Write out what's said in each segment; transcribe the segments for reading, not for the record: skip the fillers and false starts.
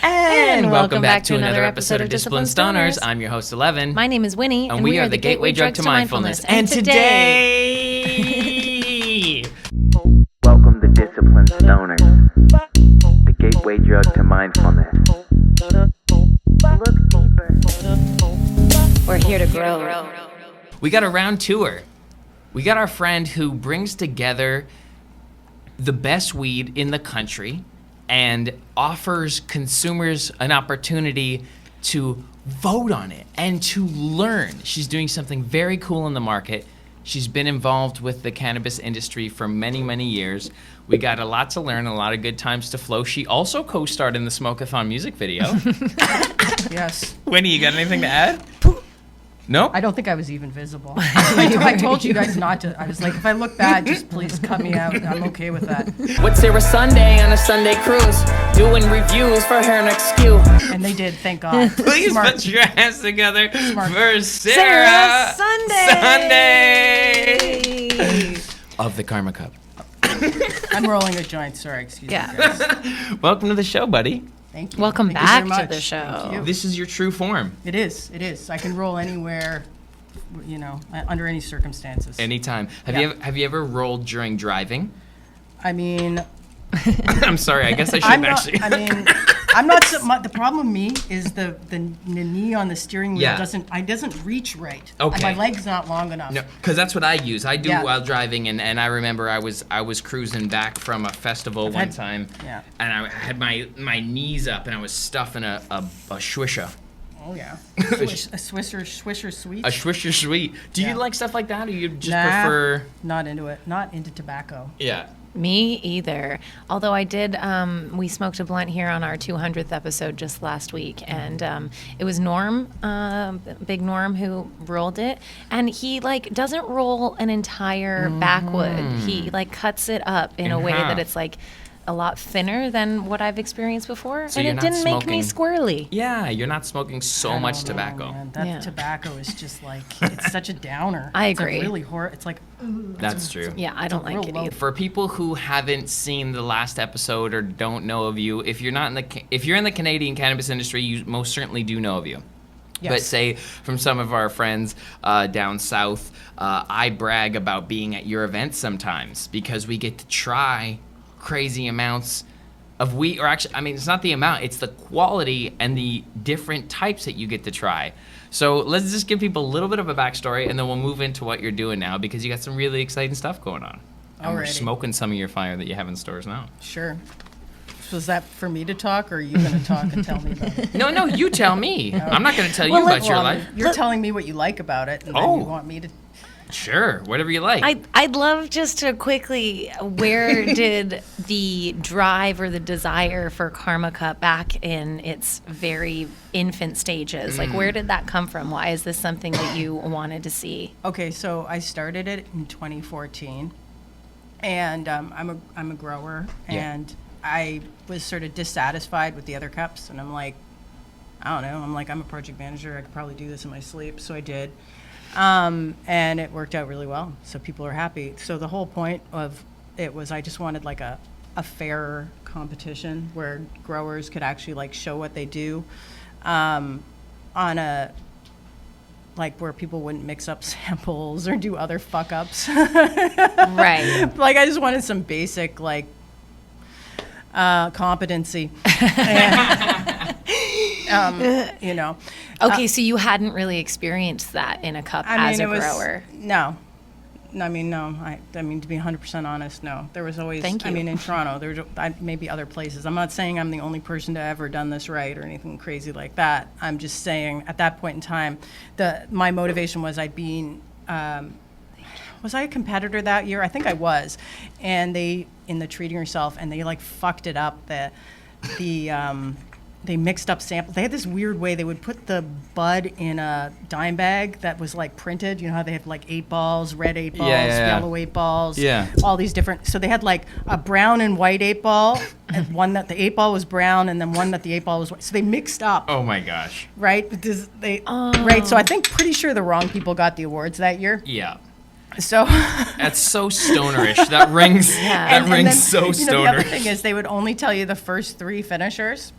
And welcome back to another episode of Disciplined Stoners. I'm your host, Ellevan. My name is Winnie. And we are the gateway drug to mindfulness. And today... Welcome to Disciplined Stoners, the gateway drug to mindfulness. Look deeper. We're here to grow. We got a round tour. We got our friend who brings together the best weed in the country and offers consumers an opportunity to vote on it and to learn. She's doing something very cool in the market. She's been involved with the cannabis industry for many, many years. We got a lot to learn, a lot of good times to flow. She also co-starred in the Smoke-a-thon music video. Yes. Winnie, you got anything to add? No? I don't think I was even visible. I told you guys not to. I was like, if I look bad, just please cut me out. I'm okay with that. What's Sarah Sunday on a Sunday cruise? Doing reviews for her next STFU. And they did, thank God. Please Smart. put your hands together Smart. for Sarah Sunday! Sunday of the Karma Cup. I'm rolling a joint. Sorry, excuse me, guys. Welcome to the show, buddy. Thank you. Welcome Thank you back very to much. the show. Thank you. This is your true form. It is. I can roll anywhere, under any circumstances. Anytime. Yeah. Have you ever rolled during driving? I mean, I'm sorry. I guess I shouldn't actually. I'm not. The problem with me is the knee on the steering wheel Yeah. doesn't reach right. Okay. My leg's not long enough. No, because that's what I use. I do Yeah. while driving, and I remember I was cruising back from a festival one time, Yeah. and I had my knees up, and I was stuffing a Swisher. Oh yeah. A Swisher sweet. A Swisher Sweet. Do you Yeah. like stuff like that, or you just Nah, prefer? Not into it. Not into tobacco. Yeah. Me either. Although I did, we smoked a blunt here on our 200th episode just last week, and it was Norm, Big Norm, who rolled it, and he doesn't roll an entire backwood. He cuts it up in a way half. that it's a lot thinner than what I've experienced before, So and you're it not didn't make me smoking- squirrely. Yeah, you're not smoking so much tobacco. Man. That Yeah. tobacco is just it's such a downer. I It's agree. really horrible. It's like, That's true. Yeah, I don't like real it low. either. For people who haven't seen the last episode or don't know of you, if you're in the Canadian cannabis industry, you most certainly do know of you. yes. But say from some of our friends down south, I brag about being at your events sometimes because we get to try crazy amounts of weed, or actually, it's not the amount, it's the quality and the different types that you get to try. So let's just give people a little bit of a backstory, and then we'll move into what you're doing now, because you got some really exciting stuff going on. And we're Alrighty. smoking some of your fire that you have in stores now. Sure. Was that for me to talk, or are you going to talk and tell me about it? No, you tell me. I'm not going to tell you about your life. You're telling me what you like about it, and then Oh. you want me to. Sure, whatever you like. I'd love just to quickly, where did the drive or the desire for Karma Cup back in its very infant stages? Where did that come from? Why is this something that you wanted to see? Okay, so I started it in 2014, and I'm a grower, Yeah. and I was sort of dissatisfied with the other cups, and I'm like, I don't know. I'm a project manager. I could probably do this in my sleep, so I did. And it worked out really well. So people are happy. So the whole point of it was I just wanted a fair competition where growers could actually show what they do, on a where people wouldn't mix up samples or do other fuck ups. Right. I just wanted some basic competency. Okay, so you hadn't really experienced that in a cup as a grower. No. To be 100% honest, no. There was always, Thank you. In Toronto, there were maybe other places. I'm not saying I'm the only person to ever done this right or anything crazy like that. I'm just saying at that point in time, my motivation was was I a competitor that year? I think I was. And in the treating yourself, and they fucked it up. They mixed up samples. They had this weird way they would put the bud in a dime bag that was printed. You know how they have 8 balls, red 8 balls, yellow 8 balls, all these different. So they had a brown and white 8 ball, and one that the 8 ball was brown, and then one that the 8 ball was white. So they mixed up. Oh my gosh. Right? Because right. So I think pretty sure the wrong people got the awards that year. Yeah. So That's so stonerish. That rings. Yeah. That rings so The stoner. other thing is they would only tell you the first 3 finishers.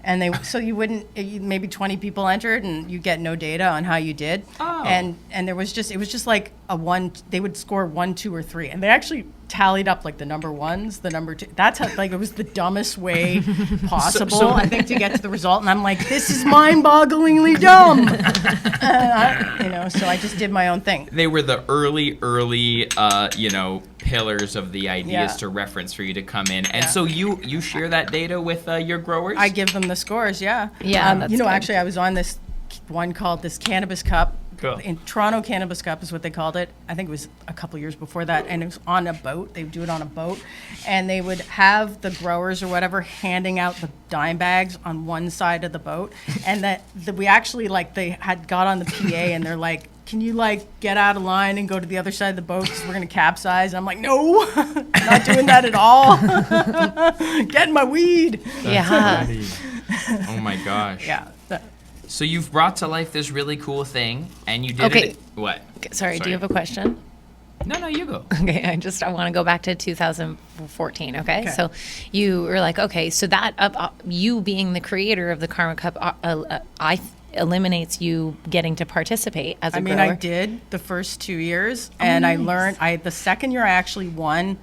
And so you wouldn't, maybe 20 people entered and you get no data on how you did. Oh. And it was just like a one, they would score 1, 2, or 3. And they actually tallied up like the number ones, the number 2. That's how, like, it was the dumbest way possible, I think, to get to the result. And I'm like, this is mind-bogglingly dumb. So I just did my own thing. They were the early, pillars of the ideas to reference for you to come in. And so you share that data with your growers? I give them the scores, yeah. Yeah, that's good. Actually, I was on this one called this Cannabis Cup. Cool. In Toronto Cannabis Cup is what they called it. I think it was a couple years before that. And it was on a boat. They would do it on a boat. And they would have the growers or whatever handing out the dime bags on one side of the boat. And we actually, like, they had got on the PA and they're like, can you, like, get out of line and go to the other side of the boat because we're going to capsize? And I'm like, no, not doing that at all. Getting my weed. Yeah. Oh, my gosh. Yeah. So you've brought to life this really cool thing, and you did it. What? Sorry, do you have a question? No, you go. Okay, I want to go back to 2014. Okay, so you were like, okay, so that you being the creator of the Karma Cup, eliminates you getting to participate as a grower. I did the first 2 years, and nice. I learned. The second year, I actually won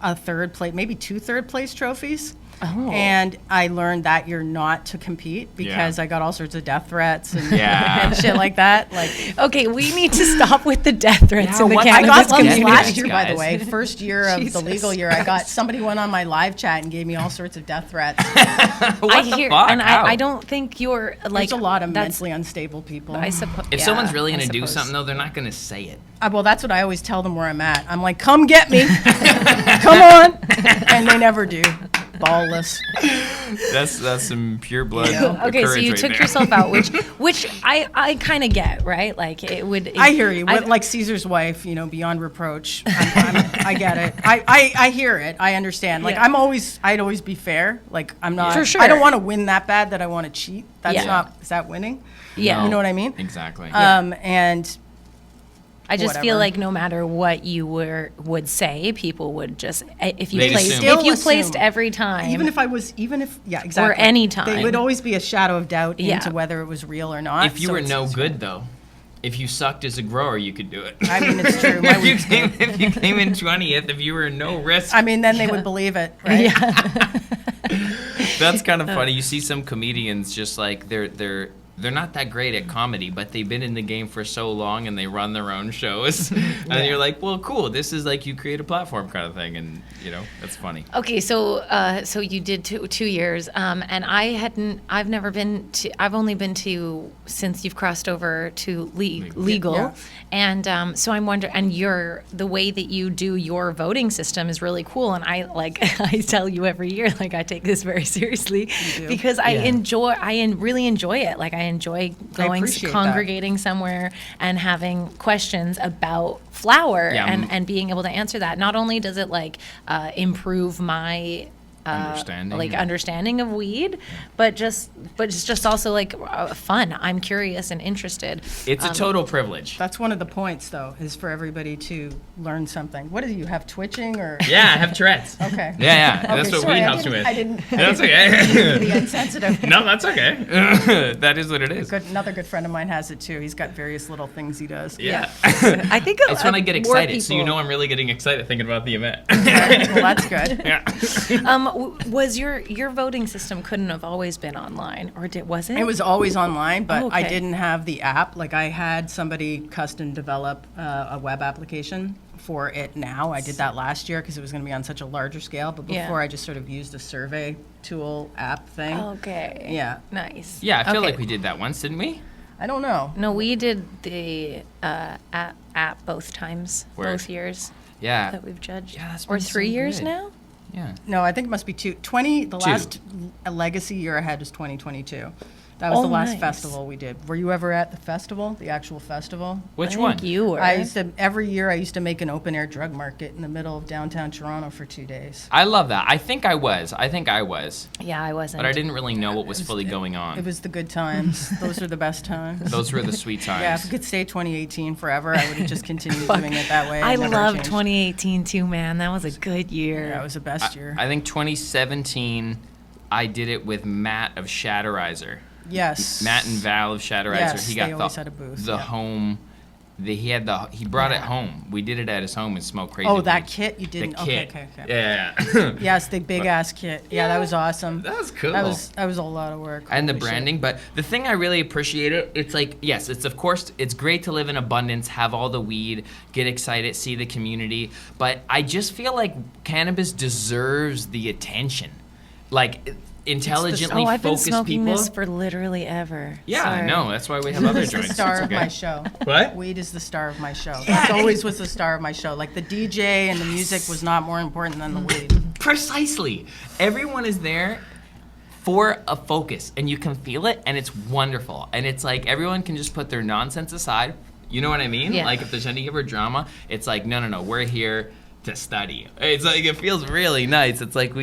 a third place, maybe 2 third-place trophies. Oh. And I learned that you're not to compete because I got all sorts of death threats and, Yeah. and shit like that. Like, okay, we need to stop with the death threats in the what- cannabis I got some community. last year, by Guys. the way. First year of the legal year, I got somebody went on my live chat and gave me all sorts of death threats. What the fuck? and How? I don't think you're like. There's a lot of that's- mentally unstable people. I suppose. If someone's really going to do something, though, they're not going to say it. Well, that's what I always tell them where I'm at. I'm like, come get me. Come on. And they never do. Ballless. That's some pure blood. Okay, so you took yourself out, which I kind of get, right? Like it would. I hear you. Like Caesar's wife, beyond reproach. I get it. I hear it. I understand. Like I'd always be fair. Like I'm not. For sure. I don't want to win that bad that I want to cheat. That's Yeah. not. Is that winning? Yeah. You know what I mean? Exactly. And I just feel whatever. like no matter what you would say, people would just if you They'd placed assume. if you Still placed assume. every time. exactly. Or any time. There would always be a shadow of doubt Yeah. into whether it was real or not. if you so were it's- no it's good, though, if you sucked as a grower, you could do it. I mean, it's true. My if you came in 20th, if you were no risk, I mean, then they would believe it, right? Yeah. that's kind of funny. You see some comedians just like they're not that great at comedy, but they've been in the game for so long and they run their own shows. And you're like, well, cool. This is like you create a platform kind of thing, and that's funny. Okay, so you did 2 years, and I've never been to. I've only been to since you've crossed over to legal, Yeah. and so I'm wondering. And the way that you do your voting system is really cool, and I tell you every year, like I take this very seriously because I really enjoy it. Like I enjoy going appreciate congregating somewhere and having questions about flower Yeah, and being able to answer that. Not only does it improve my understanding of weed, but it's just also fun. I'm curious and interested. It's a total privilege. That's one of the points, though, is for everybody to learn something. What do you have, twitching or? Yeah, I have Tourette's. Okay. Yeah. Okay, That's what sorry, weed I helps me didn't- with. I didn't. That's okay. Be insensitive. No, that's okay. That is what it is. Another good friend of mine has it too. He's got various little things he does. Yeah. I think It's when I get more excited, so you people- know I'm really getting excited thinking about the event. Well, that's good. Yeah. Was your voting system couldn't have always been online, or was it? It was always online, but Oh, I okay. didn't have the app. Like I had somebody custom develop a web application for it now. I did that last year because it was going to be on such a larger scale. But Yeah. before, I just sort of used a survey tool app thing. Okay. Yeah. Nice. Yeah, I feel Okay. like we did that once, didn't we? I don't know. No, we did the app both times, Word. both years Yeah. that we've judged. Yeah, that's or been 3 so years good. now. Yeah. No, I think it must be two. The Two. last legacy year I had was 2022. That was Oh, the last nice. festival we did. Were you ever at the festival, the actual festival? Which I one? think you were. Every year I used to make an open air drug market in the middle of downtown Toronto for 2 days. I love that. I think I was. Yeah, I wasn't. But I didn't really know what was fully going on. It was the good times. Those are the best times. Those were the sweet times. Yeah, if we could stay 2018 forever, I would have just continued doing it that way. I and never love changed. 2018 too, man. That was a good year. Yeah, it was the best year. I think 2017 I did it with Matt of Shatterizer. Yes. Matt and Val of Shatterizer. Yes, He got they always had a booth, the yeah. home. He brought it home. We did it at his home and smoked crazy. Oh, that weed. kit you The didn't. kit. Okay. Yeah. Yes, the big ass kit. Yeah, that was awesome. That was cool. That was a lot of work. And the Holy shit. branding, but the thing I really appreciate it's like, yes, it's of course, it's great to live in abundance, have all the weed, get excited, see the community, but I just feel like cannabis deserves the attention. Like, intelligently Oh, I've been focused smoking people. this for literally ever. Yeah, I Sorry. know. That's why we have other It's the joints. star It's of okay. my show. What? Weed is the star of my show. It always was the star of my show. Like the DJ and the music was not more important than the weed. Precisely. Everyone is there for a focus, and you can feel it, and it's wonderful. And it's like everyone can just put their nonsense aside. You know what I mean? Yeah. Like if there's any ever drama, it's like, no, we're here to study. It's like, it feels really nice. It's like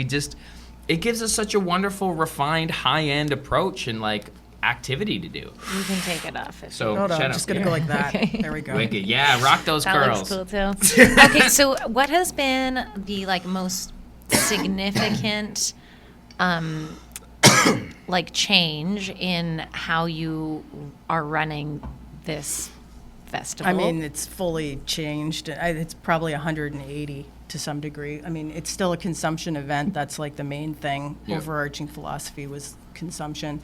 it gives us such a wonderful, refined, high-end approach and like activity to do. You can take it off. If So Hold on, shut I'm up. just gonna Yeah. go like that. Okay. There we go. Wicked. Yeah, rock those that curls. looks cool too. Okay, so what has been the like most significant like change in how you are running this festival? I mean, it's fully changed. It's probably 180 to some degree. I mean, it's still a consumption event. That's like the main thing. Yeah. Overarching philosophy was consumption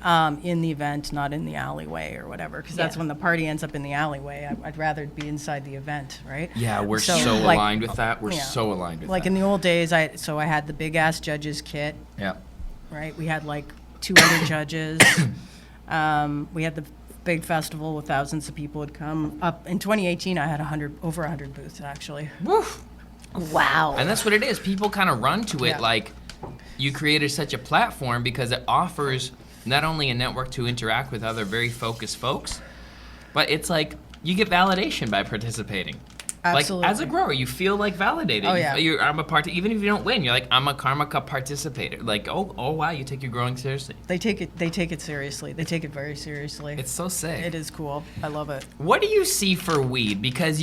in the event, not in the alleyway or whatever, because that's Yeah. when the party ends up in the alleyway. I'd rather be inside the event, right? Yeah, we're so, like, aligned with that. We're yeah. so aligned with Like that. in the old days, I had the big ass judges kit, Yeah. right? We had like 200 judges. We had the big festival with thousands of people would come up. In 2018, I had over 100 booths actually. Woof. wow. And that's what it is. People kind of run to it Yeah. like you created such a platform because it offers not only a network to interact with other very focused folks, but it's like you get validation by participating. Absolutely. Like as a grower, you feel like validated. Oh, yeah. I'm a part. Even if you don't win, you're like, I'm a Karma Cup participator. Like, oh wow, you take your growing seriously. They take it seriously. They take it very seriously. It's so sick. It is cool. I love it. What do you see for weed? Because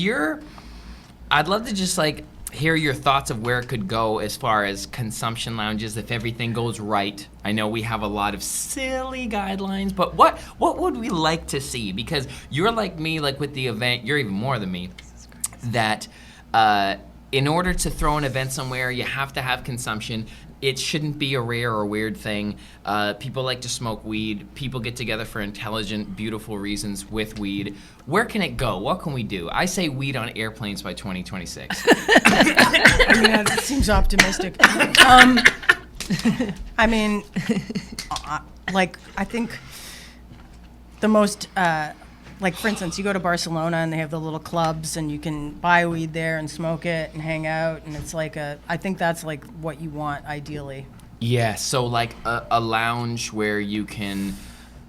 I'd love to just like hear your thoughts of where it could go as far as consumption lounges if everything goes right. I know we have a lot of silly guidelines, but what would we like to see? Because you're like me, like with the event, you're even more than me, that in order to throw an event somewhere, you have to have consumption. It shouldn't be a rare or weird thing. People like to smoke weed. People get together for intelligent, beautiful reasons with weed. Where can it go? What can we do? I say weed on airplanes by 2026. I mean, that seems optimistic. I mean, I think the most, like for instance, you go to Barcelona and they have the little clubs and you can buy weed there and smoke it and hang out, and it's like I think that's like what you want ideally. Yeah, so like a lounge where you can,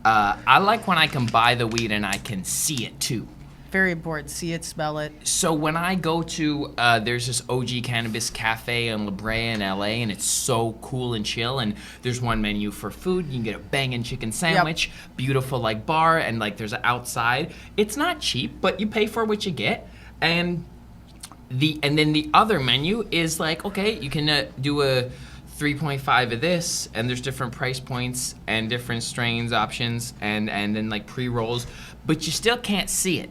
I like when I can buy the weed and I can see it too. Very important. See it, smell it. So when I go to, there's this OG Cannabis Cafe in La Brea in LA, and it's so cool and chill, and there's one menu for food. You can get a banging chicken sandwich, beautiful like bar, and like there's an outside. It's not cheap, but you pay for what you get. And then the other menu is like, okay, you can do a 3.5 of this, and there's different price points and different strains options, and then like pre-rolls, but you still can't see it.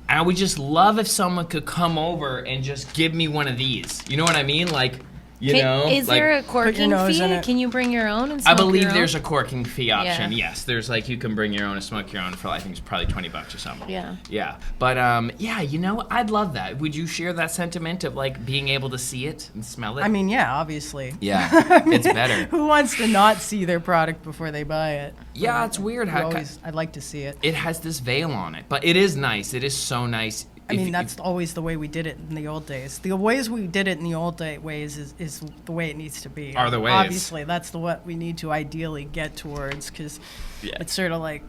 I would just love if someone could come over and just give me one of these. You know what I mean? Like, you know? Is like, there a corking nose fee? in it. Can you bring your own and I smoke believe your own? there's a corking fee option. Yeah. Yes, there's like you can bring your own and smoke your own for I think it's probably $20 or something. Yeah. Yeah, but yeah, you know, I'd love that. Would you share that sentiment of like being able to see it and smell it? I mean, yeah, obviously. yeah, it's better. Who wants to not see their product before they buy it? Yeah, it's weird how I'd like to see it. it has this veil on it, but it is nice. It is so nice. I mean, that's always the way we did it in the old days. The ways we did it in the old ways is the way it needs to be. Are the ways. Obviously, that's what we need to ideally get towards, because Yeah. it's sort of like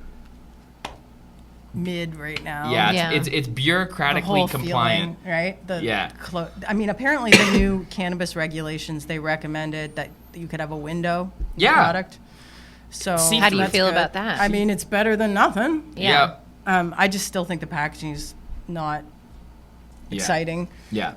mid right now. Yeah, Yeah. it's The bureaucratically whole compliant. feeling, right? Yeah. I mean, apparently the new cannabis regulations, they recommended that you could have a window in the Yeah. product. So See, How do you that's feel good. about that? I mean, it's better than nothing. Yeah. I just still think the packaging is not exciting. Yeah.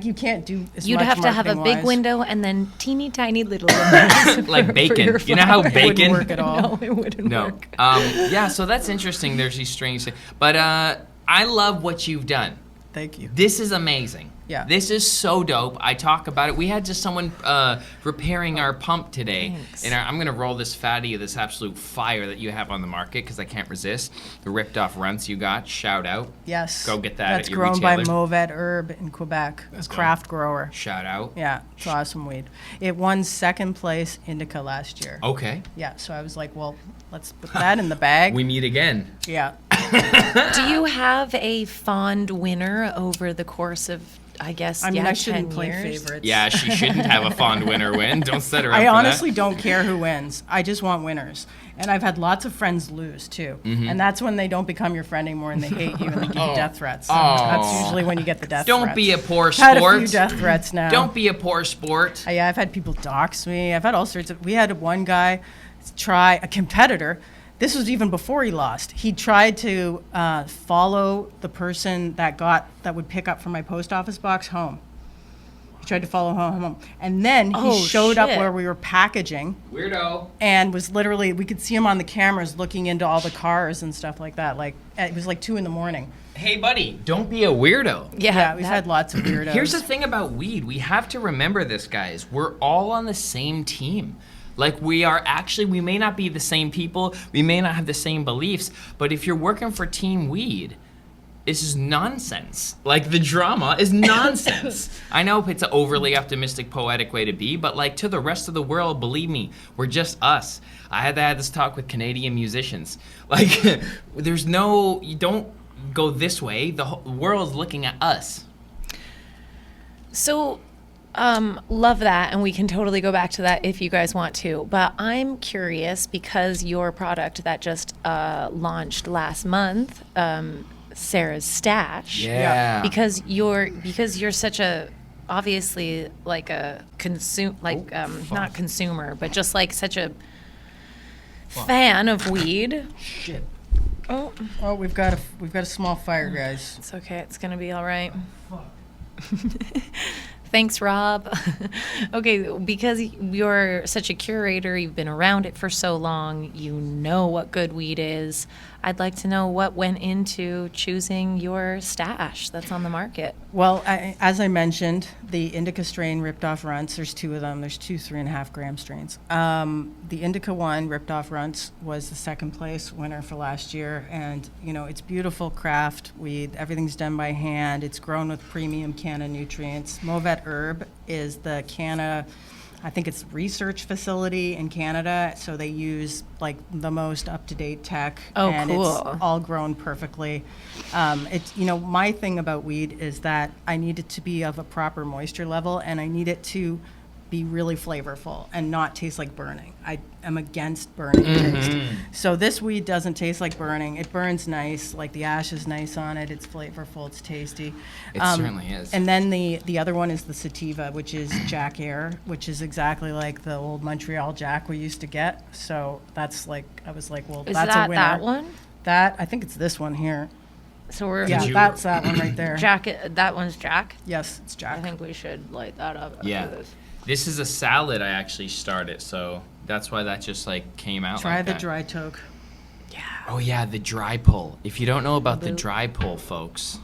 You can't do as You'd much have to have a big marketing-wise. window and then teeny tiny little windows. Like for bacon. your You know how flower. It wouldn't bacon? work at all. No, it wouldn't No. work. Yeah, so that's interesting. There's these strange things. But I love what you've done. Thank you. This is amazing. Yeah. This is so dope. I talk about it. We had just someone repairing our pump today. Thanks. And I'm going to roll this fatty of this absolute fire that you have on the market because I can't resist. The ripped off runts you got. Shout out. Yes. Go get that That's at your grown by retailer. Mauvet Herb in Quebec, a go. craft grower. Shout out. Yeah, it's awesome weed. It won second place indica last year. Okay. Yeah, so I was like, well, let's put that in the bag. We meet again. Yeah. Do you have a fond winner over the course of, I guess, I mean, I 10 shouldn't play years? favorites. Yeah, she shouldn't have a fond winner win. Don't set her up I for honestly that. don't care who wins. I just want winners. And I've had lots of friends lose, too. Mm-hmm. And that's when they don't become your friend anymore and they hate you and they give you death threats. Oh. That's usually when you get the death threats. Don't be a poor I've had a sport. few death threats now. Don't be a poor sport. Yeah, I've had people dox me. I've had all sorts of. We had one guy try, a competitor. This was even before he lost. He tried to follow the person that would pick up from my post office box home. He tried to follow home. And then he Oh, showed up shit. where we were packaging Weirdo. and was literally, we could see him on the cameras looking into all the cars and stuff like that. Like, it was like 2 a.m. Hey, buddy, don't be a weirdo. Yeah, we've had lots of weirdos. Here's the thing about weed. We have to remember this, guys. We're all on the same team. Like, we may not be the same people. We may not have the same beliefs. But if you're working for Team Weed, this is nonsense. Like, the drama is nonsense. I know it's an overly optimistic, poetic way to be, but, like, to the rest of the world, believe me, we're just us. I had to have this talk with Canadian musicians. Like, you don't go this way. The whole world's looking at us. So, love that, and we can totally go back to that if you guys want to. But I'm curious because your product that just launched last month, Sarah's Stash. Yeah. Because you're such a obviously like a not consumer, but just like such a fan of weed. Shit. Oh, Oh, we've got a small fire, guys. it's okay. It's gonna be all right. Thanks, Rob. Okay, because you're such a curator, you've been around it for so long, you know what good weed is. I'd like to know what went into choosing your stash that's on the market. Well, as I mentioned, the indica strain ripped off runts, there's 2 of them. There's 2 3.5 gram strains. The indica one, ripped off runts, was the second place winner for last year. And, it's beautiful craft weed. Everything's done by hand. It's grown with premium canna nutrients. Mauvet Herb is the canna, I think it's research facility in Canada, so they use like the most up-to-date tech. Oh, and cool. It's all grown perfectly. It's my thing about weed is that I need it to be of a proper moisture level, and I need it to be really flavorful and not taste like burning. I am against burning taste. So this weed doesn't taste like burning. It burns nice, like the ash is nice on it. It's flavorful. It's tasty. It certainly is. And then the other one is the sativa, which is Jack Air, which is exactly like the old Montreal Jack we used to get. So that's like, I was like, well, Is that's a that winner. that one? That, I think it's this one here. So we're Yeah, you- that's that one right there. Jack. That one's Jack. Yes, it's Jack. I think we should light that up. After Yeah. This. This is a salad I actually started, so that's why that just like came out. Try like the that. dry toke. Oh yeah, the dry pull. If you don't know about the dry pull, folks,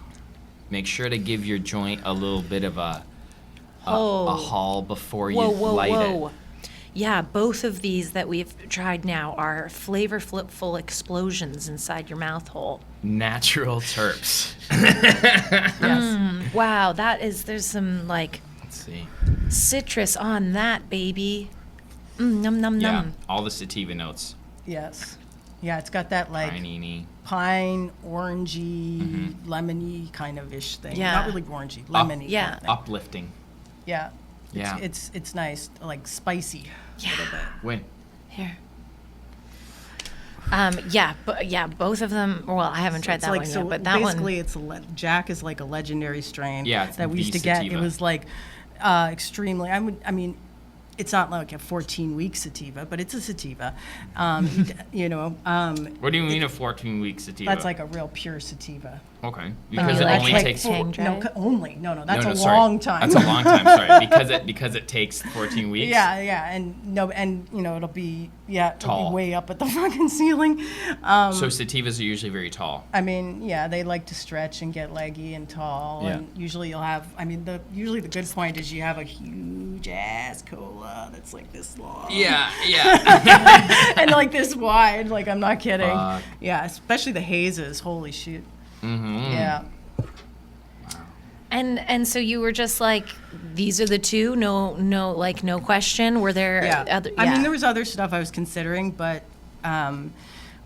make sure to give your joint a little bit of a haul before you light it. Yeah, both of these that we've tried now are flavorful explosions inside your mouth hole. Natural terps. Yes. Wow, there's some like Let's see. citrus on that, baby. Num num Yeah, num. all the sativa notes. Yes. Yeah, it's got that like Piney. pine, orangey, lemony kind of ish thing. Yeah. Not really orangey, lemony. Yeah. Kind of thing. Uplifting. Yeah. Yeah. It's nice, like spicy. Yeah. A little bit. Win. Here. Both of them. Well, I haven't tried It's that like, one so yet, but that basically one. Jack is like a legendary strain Yeah, it's that we the used to get. sativa. It was like extremely. I mean, it's not like a 14-week sativa, but it's a sativa. What do you mean a 14-week sativa? That's like a real pure sativa. Okay. Because you it like only hang- takes. hang dry? No, that's No, a sorry. long time. That's a long time. Sorry, because it takes 14 weeks. Yeah, and it'll be Tall. way up at the fucking ceiling. So sativas are usually very tall. I mean, yeah, they like to stretch and get leggy and tall, Yeah. and usually you'll have. I mean, usually the good point is you have a huge ass cola that's like this long. Yeah. And like this wide. Like, I'm not kidding. Fuck. Yeah, especially the hazes. Holy shit. Mm-hmm. Yeah. And so you were just like, these are the two, no question. Were there Yeah. other? I mean, there was other stuff I was considering, but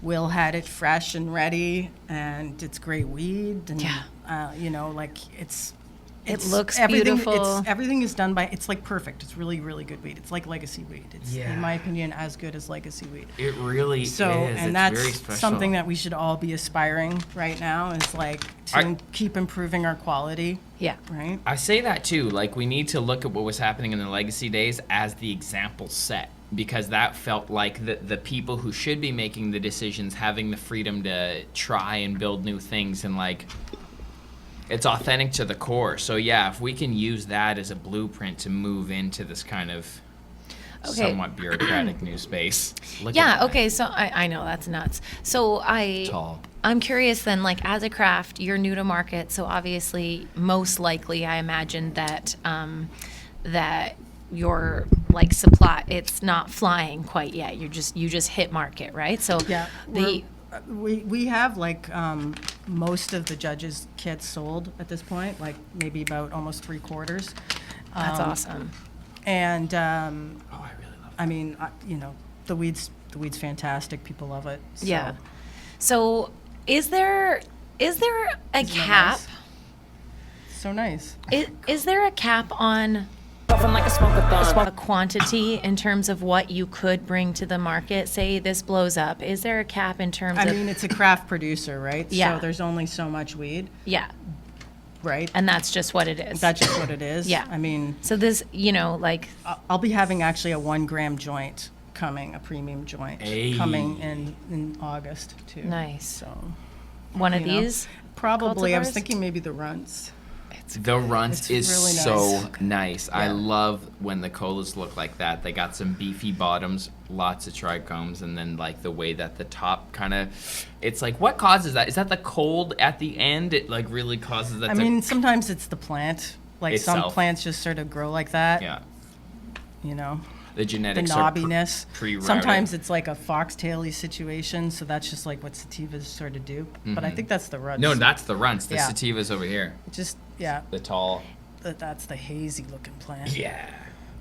Will had it fresh and ready, and it's great weed, and It looks everything, beautiful. Everything is done by. It's like perfect. It's really, really good weed. It's like legacy weed. It's, Yeah. in my opinion, as good as legacy weed. It really So, is. and It's that's very special. something that we should all be aspiring right now is like to keep improving our quality. Yeah. Right. I say that too. Like, we need to look at what was happening in the legacy days as the example set, because that felt like the people who should be making the decisions having the freedom to try and build new things, and like, it's authentic to the core. So yeah, if we can use that as a blueprint to move into this kind of somewhat bureaucratic new space. Look at that. Okay. So I know that's nuts. So Tall. I'm curious then, like, as a craft, you're new to market, so obviously, most likely, I imagine that that your like supply, it's not flying quite yet. You just hit market, right? So Yeah. the We have like most of the judges' kits sold at this point, like maybe about almost 3/4. that's awesome. And Oh, I really love I mean, the weed's fantastic. People love it. So. Yeah. So is there a Isn't that cap? nice? So nice. Is there a cap on Puffing like a smoke-a-thon. a quantity in terms of what you could bring to the market? Say this blows up. Is there a cap in terms I of? mean, it's a craft producer, right? Yeah. So there's only so much weed, Yeah, right? and that's just what it is. That's just what it is. Yeah. I mean, So this, like, I'll be having actually a 1 gram joint coming, a premium joint Hey. coming in August too. Nice. So one of you know, these. probably I was cultivars? thinking maybe the runts. The runts It's is really so nice. nice. I Yeah. love when the colas look like that. They got some beefy bottoms, lots of trichomes, and then like the way that the top kind of, it's like, what causes that? Is that the cold at the end? It like really causes that. I mean, sometimes it's the plant. Like some Itself. plants just sort of grow like that. yeah, You know, the the genetics are knobbiness. pre-routed. Sometimes it's like a foxtail-y situation, so that's just like what sativas sort of do. But I think that's the runts. No, that's the runts. The Yeah. sativas over here. Just yeah, The tall. that's the hazy looking plant. Yeah,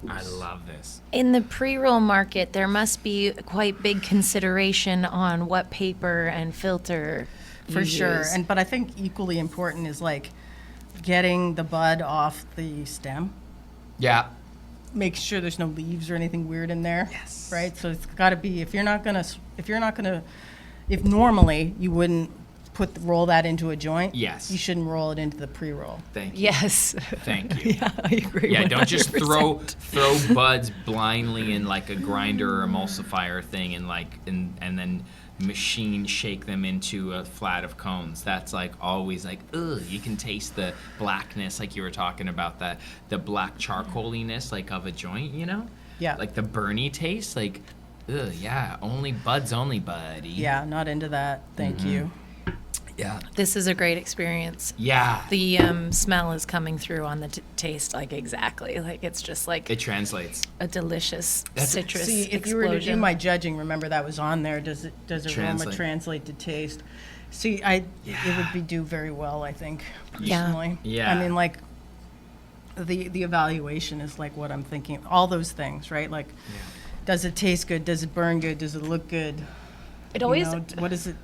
I love this. In the pre-roll market, there must be quite big consideration on what paper and filter you For sure. use. But I think equally important is like getting the bud off the stem. Yeah. Make sure there's no leaves or anything weird in there. Yes. Right. So it's got to be if normally you wouldn't roll that into a joint. Yes. You shouldn't roll it into the pre-roll. Thank you. Yes. Thank you. Yeah, I agree. Yeah, don't just 100%. throw buds blindly in like a grinder or emulsifier thing and then machine shake them into a flat of cones. That's like always like, ugh, you can taste the blackness like you were talking about, the black charcoaliness like of a joint, you know? Yeah. Like the burny taste, like, ugh, yeah, only buds only, buddy. Yeah. Not into that. Thank you. Yeah. This is a great experience. Yeah. The smell is coming through on the taste, like exactly. Like it's just like It translates. a delicious That's- citrus See, if explosion. you were to do my judging, remember that was on there. Does aroma Translate. translate to taste? See, it would do very well, I think. Yeah. Personally. Yeah. I mean, like the evaluation is like what I'm thinking. All those things, right? Like, does it taste good? Does it burn good? Does it look good? It always What is it?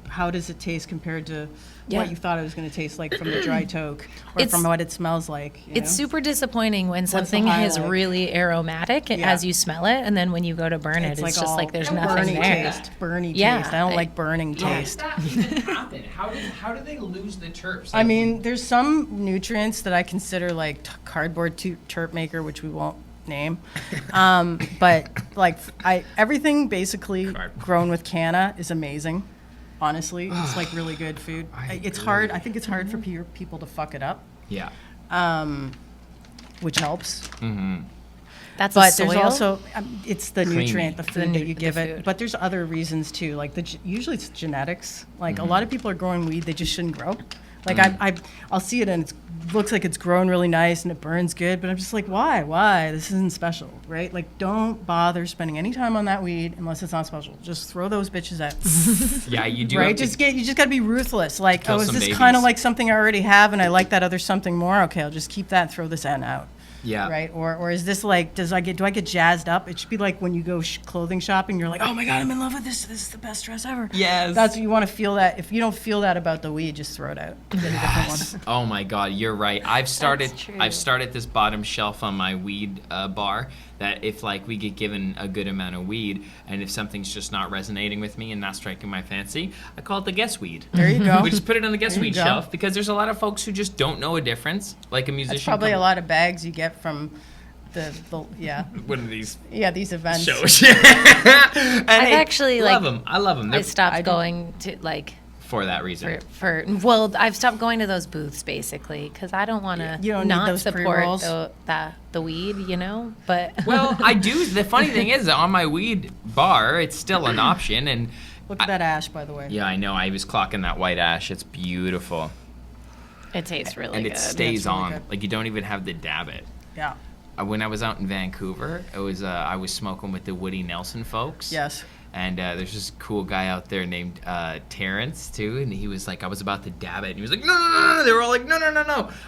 How does it taste compared to Yeah. what you thought it was going to taste like from the dry toke, or It's- from what it smells like? You It's know? super disappointing when the something is highlight? really aromatic Yeah. as you smell it, and then when you go to burn it, it's just all like there's nothing burny there. taste. Burny Yeah, taste. I don't I- like burning How taste. does that even happen? How do they lose the terps? I mean, there's some nutrients that I consider like cardboard terp maker, which we won't name. But like everything basically Cardboard. grown with canna is amazing. Honestly, it's like really good food. It's hard. I think it's hard for people to fuck it up, Yeah. which helps. That's But a soil. there's also it's the Creamy. nutrient, the food that you give the it. food. But there's other reasons too. Like usually it's genetics. Like a lot of people are growing weed they just shouldn't grow. Like I'll see it and it looks like it's grown really nice and it burns good, but I'm just like, why? This isn't special, right? Like, don't bother spending any time on that weed unless it's not special. Just throw those bitches out. Yeah, you do. Right? have to- You just got to be ruthless. Like, kill oh, is some this babies. kind of like something I already have and I like that other something more? Okay, I'll just keep that and throw this end out. Yeah. Right? Or is this like, do I get jazzed up? It should be like when you go clothing shopping, you're like, oh my God, I'm in love with this. This is the best dress ever. Yes. That's what you want to feel that. If you don't feel that about the weed, just throw it out. Get a different one. Oh my God, you're right. I've started true. this bottom shelf on my weed bar that if like we get given a good amount of weed and if something's just not resonating with me and not striking my fancy, I call it the guess weed. There you go. We just put it on the guess There you weed go. shelf because there's a lot of folks who just don't know a difference. Like a musician. That's probably a lot of bags you get from the One of these these events. shows. And I've actually, love like, them. I love them. I stopped going to like for that reason. well, I've stopped going to those booths basically because I don't want to You don't need not those support pre-rolls. the weed, you know. But Well, I do. The funny thing is, on my weed bar, it's still an option. And Look at that ash, by the way. yeah, I know. I was clocking that white ash. It's beautiful. it tastes really And good. it stays really on. good. Like, you don't even have to dab it. Yeah. When I was out in Vancouver, it was I was smoking with the Woody Nelson folks. Yes. And there's this cool guy out there named Terrence too, and he was like, I was about to dab it, and he was like, no. They were all like, no.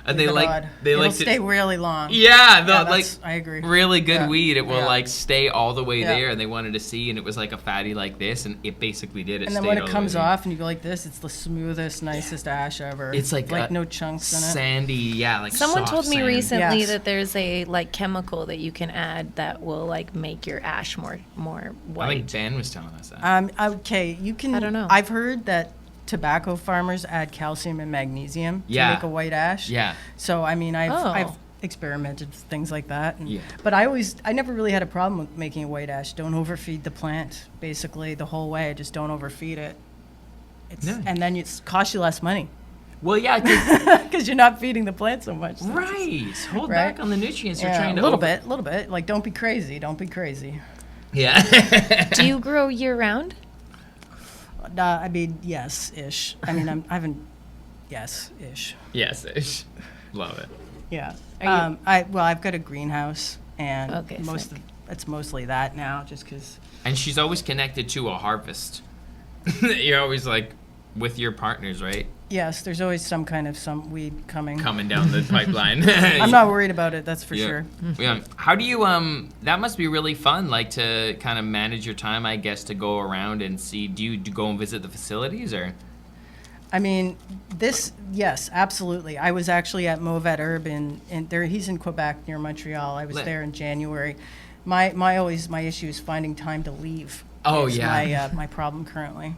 And they Good like, God. they It'll like stay to, really long. yeah, the, Yeah, like I agree. really good Yeah. weed. It will Yeah. like stay all the way Yeah. there, and they wanted to see, and it was like a fatty like this, and it basically did. It And then stayed when all it the comes way there. off and you go like this, it's the smoothest, nicest ash ever. It's like no chunks in it. sandy, yeah, like Someone soft told me sand. recently Yes. that there's a like chemical that you can add that will like make your ash more I white. think Ben was telling us that. Okay, you can. I don't know. I've heard that tobacco farmers add calcium and magnesium to Yeah. make a white ash. Yeah. So I mean, I've Oh. experimented with things like that. And, Yeah. But I never really had a problem with making a white ash. Don't overfeed the plant. Basically, the whole way. Just don't overfeed it. Yeah. And then it costs you less money Well, yeah, 'cause- because you're not feeding the plant so much. right. Hold Right. back on the nutrients. You're Yeah, trying to a little bit. Like, don't be crazy. Don't be crazy. Yeah. Do you grow year round? I mean, yes-ish. I mean, I haven't. Yes-ish. Yes, ish. Love it. Yeah. Are you- I've got a greenhouse, and Okay, sick. it's mostly that now, just because. And she's always connected to a harvest. You're always like with your partners, right? Yes, there's always some weed coming. Coming down the pipeline. I'm not worried about it. That's for Yeah. sure. Yeah. How do you that must be really fun, like to kind of manage your time, I guess, to go around and see. Do you go and visit the facilities or? I mean, yes, absolutely. I was actually at Mauvais Urban, and there he's in Quebec near Montreal. I was Lit. there in January. My issue is finding time to leave. Oh, It's yeah. my problem currently.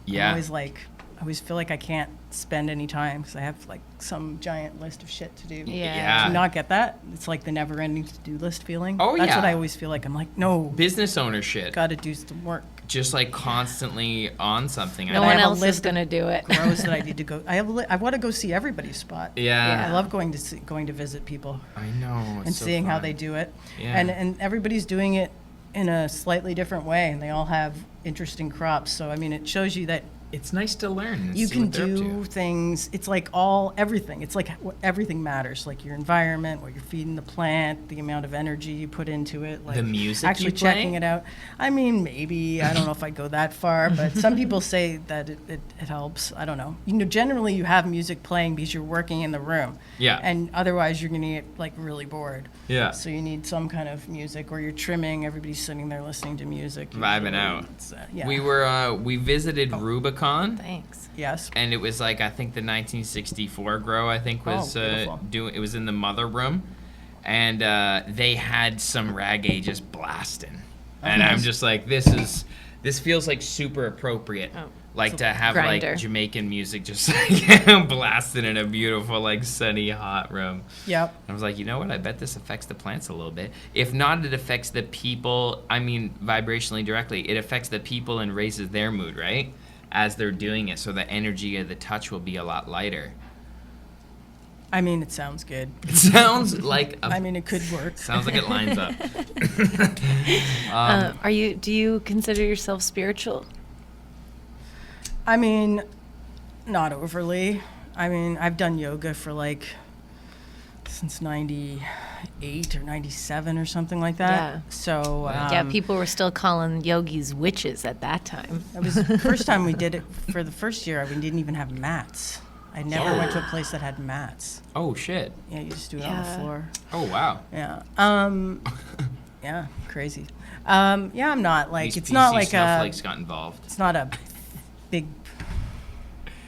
Yeah. I always feel like I can't spend any time because I have like some giant list of shit to do. Yeah. Do you not get that? It's like the never-ending to-do list feeling. Oh, That's yeah. what I always feel like. I'm like, no, Business owner shit. got to do some work. Just like constantly on something. No I one have a else is list of gonna do it. Grows that I need to go. I want to go see everybody's spot. Yeah. I love going to visit people I know. It's and so seeing how fun. they do it. Yeah. And everybody's doing it in a slightly different way, and they all have interesting crops. So I mean, it shows you that It's nice to learn. And you see can what they're up do to. things. It's like everything. It's like everything matters. Like your environment, what you're feeding the plant, the amount of energy you put into it. Like The music actually you play? checking it out. I mean, maybe I don't know if I'd go that far, but some people say that it helps. I don't know. Generally you have music playing because you're working in the room. Yeah. And otherwise you're gonna get like really bored. Yeah. So you need some kind of music, or you're trimming. Everybody's sitting there listening to music. Vibing usually. out. It's, yeah. We visited Rubicon. Thanks. Yes. And it was like I think the 1964 grow I think was beautiful. doing. It was in the mother room, and they had some reggae just blasting, and I'm nice. just like, this feels like super appropriate, Oh. like to have Grinder. like Jamaican music just like blasting in a beautiful like sunny hot room. Yep. I was like, you know what? I bet this affects the plants a little bit. If not, it affects the people. I mean, vibrationally directly, it affects the people and raises their mood, right? as they're doing it, so the energy of the touch will be a lot lighter. I mean, it sounds good. It sounds like I mean, it could work. sounds like it lines up. Do you consider yourself spiritual? I mean, not overly. I mean, I've done yoga for like since 98 or 97 or something like that. Yeah. So Yeah, people were still calling yogis witches at that time. it was the first time we did it. For the first year, we didn't even have mats. I never went to a place that had mats. Oh shit. Yeah, you just do it on the floor. Oh wow. Yeah. Yeah, crazy. Yeah, I'm not like, These it's not PC like snowflakes got involved. it's not a big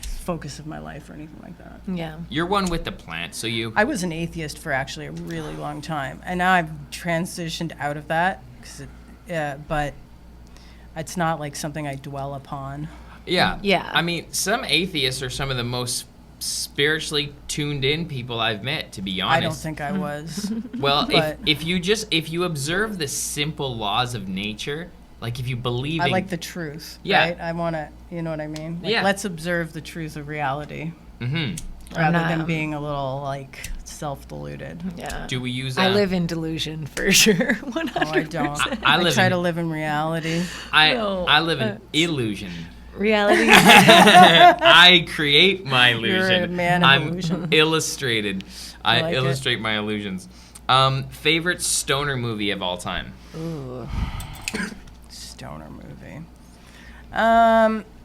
focus of my life or anything like that. Yeah. You're one with the plant, so you. I was an atheist for actually a really long time, and now I've transitioned out of that. But it's not like something I dwell upon. Yeah. Yeah. I mean, some atheists are some of the most spiritually tuned in people I've met, to be honest. I don't think I was. Well, but- if you observe the simple laws of nature, like if you believe I in, like the truth. Yeah. Right? I want to, you know what I mean? Like, Yeah. let's observe the truth of reality Mhm. rather not- than being a little like self-deluded. Yeah. Do we use? I live in delusion for sure. 100%. Oh, I don't. I I live try in- to live in reality. I live in illusion. Reality. I create my illusion. You're a man of I'm illusion. illustrated. I like it. illustrate my illusions. Favorite stoner movie of all time? Ooh. Stoner movie.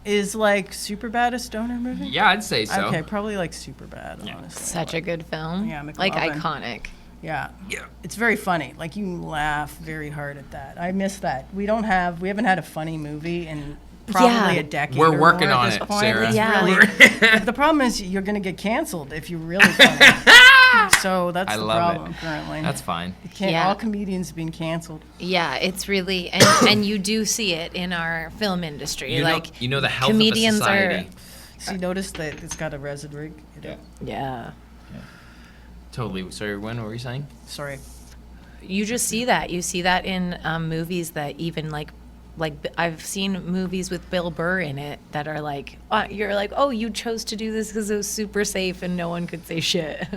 Is like Superbad a stoner movie? Yeah, I'd say so. Okay, probably like Superbad, honestly. Such a good film. Yeah, like McLovin. iconic. Yeah. Yeah. It's very funny. Like you laugh very hard at that. I miss that. We haven't had a funny movie in probably a decade. We're or working more on at this it, point. Sarah. It's Yeah. really, the problem is you're gonna get canceled if you're really funny. So that's I the love it. problem currently. That's fine. Yeah. All comedians being canceled. Yeah, it's really and you do see it in our film industry. You like know the health comedians of a society. So you notice that it's got a resin rig? Yeah. Yeah. Totally. Sorry, what were you saying? Sorry. You just see that. You see that in movies that even like I've seen movies with Bill Burr in it that are like, you're like, oh, you chose to do this because it was super safe and no one could say shit.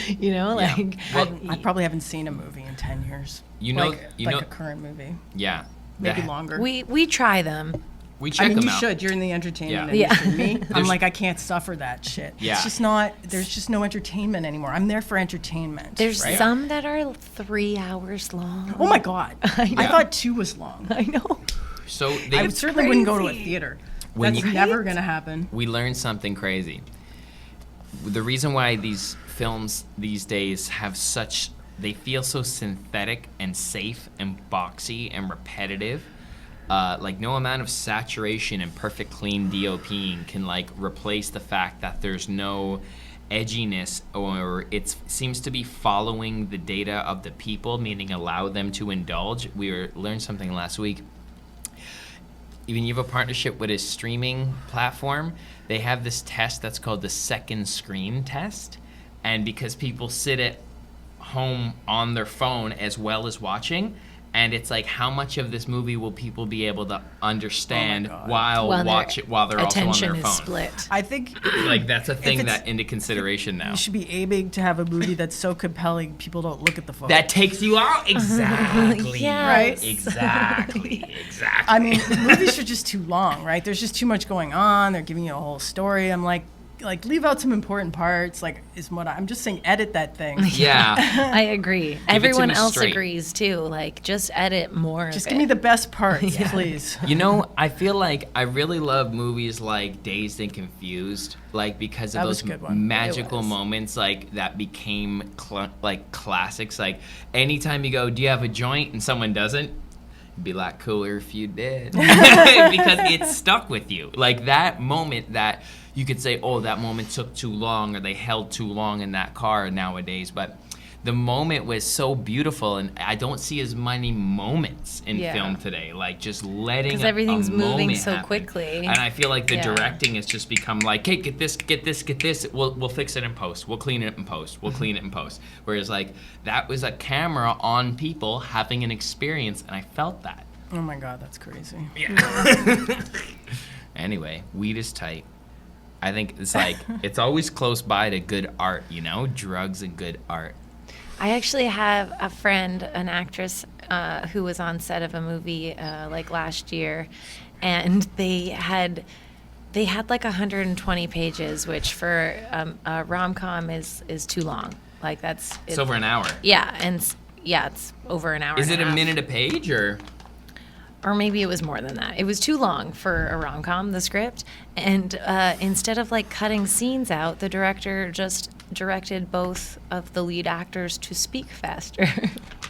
You know, Yeah. like Well, I probably haven't seen a movie in 10 years. You know- like, you like know- a current movie. Yeah. Maybe The- longer. we try them. We check I mean, them you out. should. You're in the entertainment Yeah. industry. Me, I'm There's- like, I can't suffer that shit. Yeah. It's just not, there's just no entertainment anymore. I'm there for entertainment. There's Right. some that are 3 hours long. Oh my God. I thought 2 was long. I know. So I they, certainly wouldn't go to a crazy. theater. When That's you- never going to happen. we learned something crazy. The reason why these films these days they feel so synthetic and safe and boxy and repetitive. Like no amount of saturation and perfect clean DOPing can like replace the fact that there's no edginess, or it seems to be following the data of the people, meaning allow them to indulge. Learned something last week. Even you have a partnership with a streaming platform, they have this test that's called the second screen test. And because people sit at home on their phone as well as watching, and it's like, how much of this movie will people be able to understand God. while While they're also on attention their is phone? split. I think Like that's a thing it's- that into consideration now. you should be aiming to have a movie that's so compelling people don't look at the phone. That takes you out exactly. Yes. Right? Exactly. Exactly. I mean, movies are just too long, right? There's just too much going on. They're giving you a whole story. I'm like leave out some important parts. Like, I'm just saying, edit that thing. Yeah. I agree. to Everyone me else straight. agrees too. Like, just edit more. Just of give me it. the best parts, please. You know, I feel like I really love movies like Dazed and Confused, like because of That was those a good one. magical It was. moments, like that became like classics. Like anytime you go, "Do you have a joint?" and someone doesn't, it'd be like cooler if you did, because it stuck with you. Like that moment that you could say, "Oh, that moment took too long," or they held too long in that car nowadays, but. The moment was so beautiful, and I don't see as many moments in Yeah. film today. Like just letting 'Cause a everything's moving moment so happen. quickly. And I feel like the Yeah. directing has just become like, hey, get this. We'll fix it in post. We'll clean it in post. We'll clean it in post. Whereas like that was a camera on people having an experience, and I felt that. Oh my God, that's crazy. Yeah. Anyway, weed is tight. I think it's like, it's always close by to good art, you know? Drugs and good art. I actually have a friend, an actress, who was on set of a movie like last year, and they had like 120 pages, which for a rom-com is too long. Like It's over an hour. Yeah, it's over an hour. Is and it a half. minute a page or? Or maybe it was more than that. It was too long for a rom-com, the script. And instead of like cutting scenes out, the director just directed both of the lead actors to speak faster.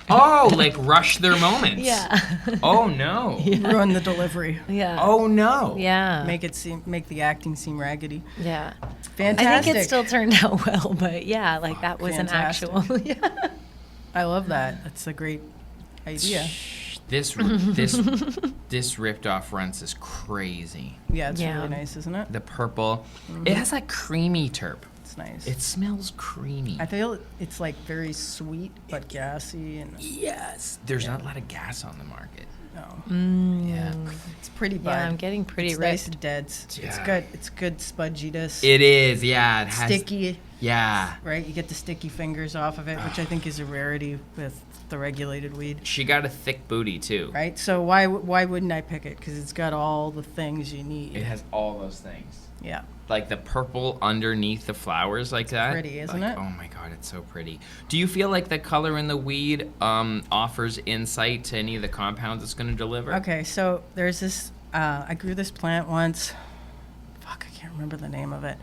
Oh, like rush their moments. Yeah. Oh no. Ruin the delivery. Yeah. Oh no. Yeah. Make the acting seem raggedy. Yeah. Fantastic. I think it still turned out well, but yeah, like that was Fantastic. an actual. Yeah. I love that. That's a great idea. This ripped off Runts is crazy. Yeah, it's Yeah. really nice, isn't it? The purple. It has that creamy terp. It's nice. It smells creamy. I feel it's like very sweet but gassy and Yes. There's not a lot of gas on the market. no. Yeah. It's pretty bud. Yeah, I'm getting pretty it's ripped. nice and dead. It's Yeah. good. It's good spudginess. It is. Yeah. It has. Sticky, Yeah. right? You get the sticky fingers off of it, which I think is a rarity with the regulated weed. She got a thick booty too. Right? So why wouldn't I pick it? Because it's got all the things you need. It has all those things. Yeah. Like the purple underneath the flowers like that. pretty, isn't Like, it? Oh my god, it's so pretty. Do you feel like the color in the weed offers insight to any of the compounds it's going to deliver? Okay, so there's this. I grew this plant once. Fuck, I can't remember the name of it.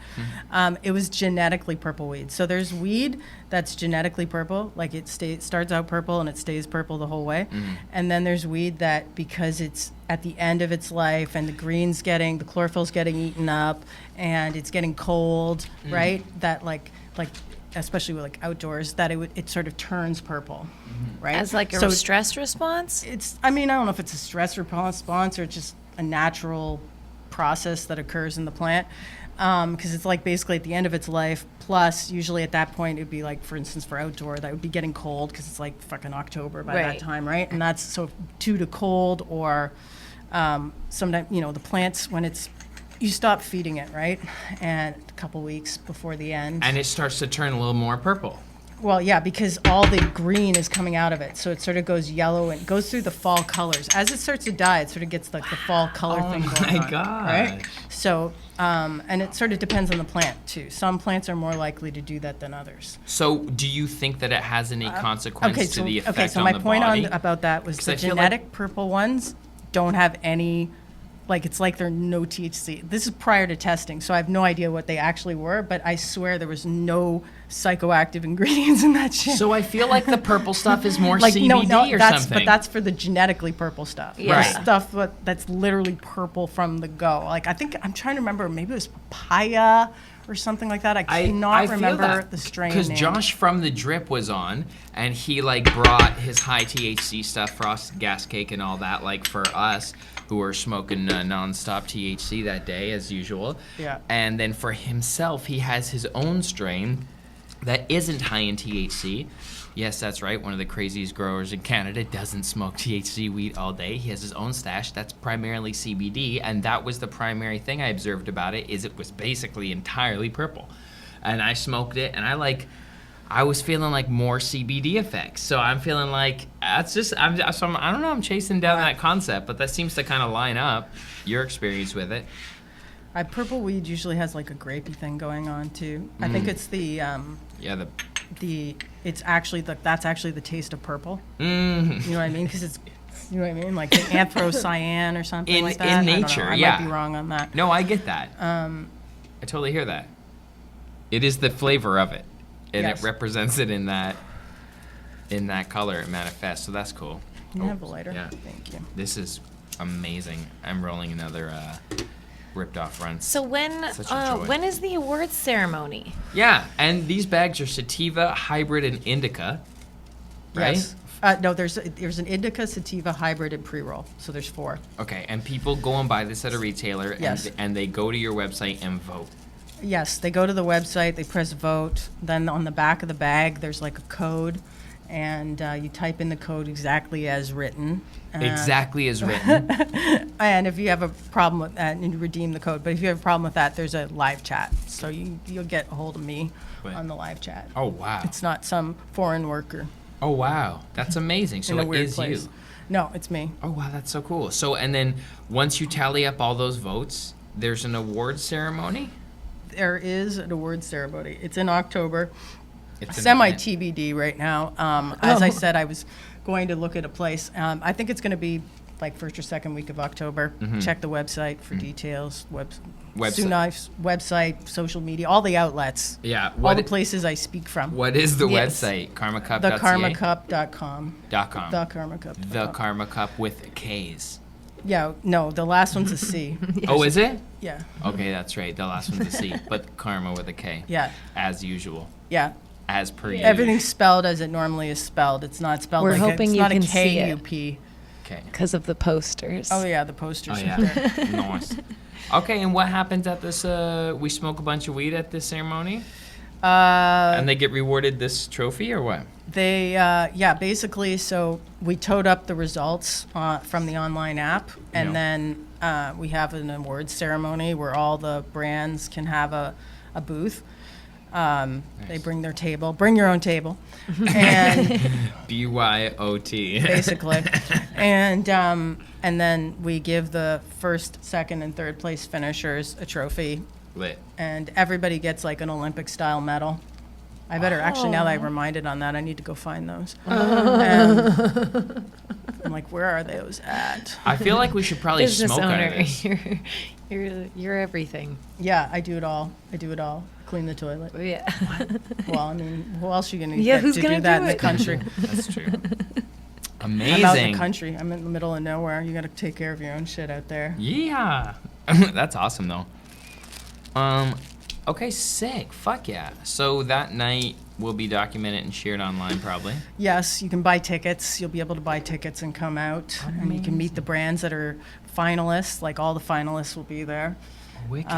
It was genetically purple weed. So there's weed that's genetically purple, like it starts out purple and it stays purple the whole way. And then there's weed that because it's at the end of its life and the chlorophyll's getting eaten up and it's getting cold, right? That like especially with like outdoors, that it sort of turns purple, right? As like a So stress response? I don't know if it's a stress response or it's just a natural process that occurs in the plant, because it's like basically at the end of its life, plus usually at that point it'd be like, for instance, for outdoor, that would be getting cold because it's like fucking October by that Right. time, right? And that's so due to cold or sometimes, the plants, when you stop feeding it, right? And a couple weeks before the end. And it starts to turn a little more purple. Well, yeah, because all the green is coming out of it. So it sort of goes yellow and goes through the fall colors. As it starts to die, it sort of gets like the fall color thing going on. Right? So, and it sort of depends on the plant too. Some plants are more likely to do that than others. So, do you think that it has any consequence to the effect so on my the point body? about that was 'Cause the I feel genetic purple ones don't have any, like it's like they're no THC. This is prior to testing, so I have no idea what they actually were, but I swear there was no psychoactive ingredients in that shit. So I feel like the purple stuff is more Like CBD or that's, something. but that's for the genetically purple stuff. Yeah. The stuff that's literally purple from the go. Like I'm trying to remember, maybe it was papaya or something like that. I cannot remember the strain because name. Josh from the Drip was on, and he like brought his high THC stuff, frosted gas cake, and all that, like for us who were smoking nonstop THC that day as usual. Yeah. And then for himself, he has his own strain that isn't high in THC. Yes, that's right. One of the craziest growers in Canada doesn't smoke THC weed all day. He has his own stash that's primarily CBD, and that was the primary thing I observed about it, is it was basically entirely purple. And I smoked it, and I was feeling like more CBD effects. So I'm feeling like that's just I don't know. I'm chasing down that concept, but that seems to kind of line up your experience with it. Purple weed usually has like a grapey thing going on too. I think it's it's actually that's actually the taste of purple. You know what I mean? Because it's, you know what I mean, like the anthocyan or something like that. In I don't know. nature, I yeah. might be wrong on that. No, I get that. I totally hear that. It is the flavor of it, and Yes. it represents it in that color. It manifests, so that's cool. Can you have a lighter? Yeah. Thank you. This is amazing. I'm rolling another ripped off Runs. So Such a joy. when is the awards ceremony? Yeah, and these bags are sativa, hybrid, and indica, right? Yes. No, there's an indica, sativa, hybrid, and pre-roll. So there's 4. Okay, and people go and buy this at a retailer, Yes. and they go to your website and vote. Yes, they go to the website, they press vote. Then on the back of the bag, there's like a code, and you type in the code exactly as written. Exactly as written. And if you have a problem with that, and you redeem the code. But if you have a problem with that, there's a live chat. So you'll get a hold of me on the live chat. Oh, wow. It's not some foreign worker Oh, wow. That's amazing. So in a it weird is place. you. No, it's me. Oh, wow. That's so cool. So, and then once you tally up all those votes, there's an award ceremony? There is an award ceremony. It's in October. It's an Semi event. TBD right now. As I said, I was going to look at a place. I think it's going to be like first or second week of October. Check the website for details. Website, social media, all the outlets. Yeah. All the places I speak from. What is the Yes. website? Karmacup.ca? TheKarmaCup.com. .com. The Karma Cup. The Karma Cup with K's. Yeah, no, the last one's a C. Oh, is it? Yeah, Okay, that's right. The last one's a C, but Karma with a K. yeah, As usual. yeah. As per usual. Everything's spelled as it normally is spelled. It's not spelled We're like hoping it's you not can a see it. KUP. Okay. Because of the posters. Oh yeah, the posters. Oh, are yeah. there. Nice. Okay, and what happens at this, we smoke a bunch of weed at this ceremony? And they get rewarded this trophy or what? They, yeah, basically, so we tote up the results from the online app, and then we have an awards ceremony where all the brands can have a booth. They bring their table, bring your own table, and BYOT. basically, and then we give the first, second, and third place finishers a trophy, Lit. and everybody gets like an Olympic style medal. I better actually, now that I'm reminded on that, I need to go find those. And I'm like, where are those at? I feel like we should probably Business smoke out owner. of this. You're everything. Yeah, I do it all. Clean the toilet. Yeah. Well, I mean, who else are you going to Yeah, get who's to gonna do that do in the it? country? That's true. I'm out in the Amazing. country. I'm in the middle of nowhere. You got to take care of your own shit out there. Yeah. That's awesome though. Okay, sick. Fuck yeah. So that night will be documented and shared online probably. Yes, you can buy tickets. You'll be able to buy tickets and come out, and you can meet the brands that are finalists. Like all the finalists will be there. Wicked.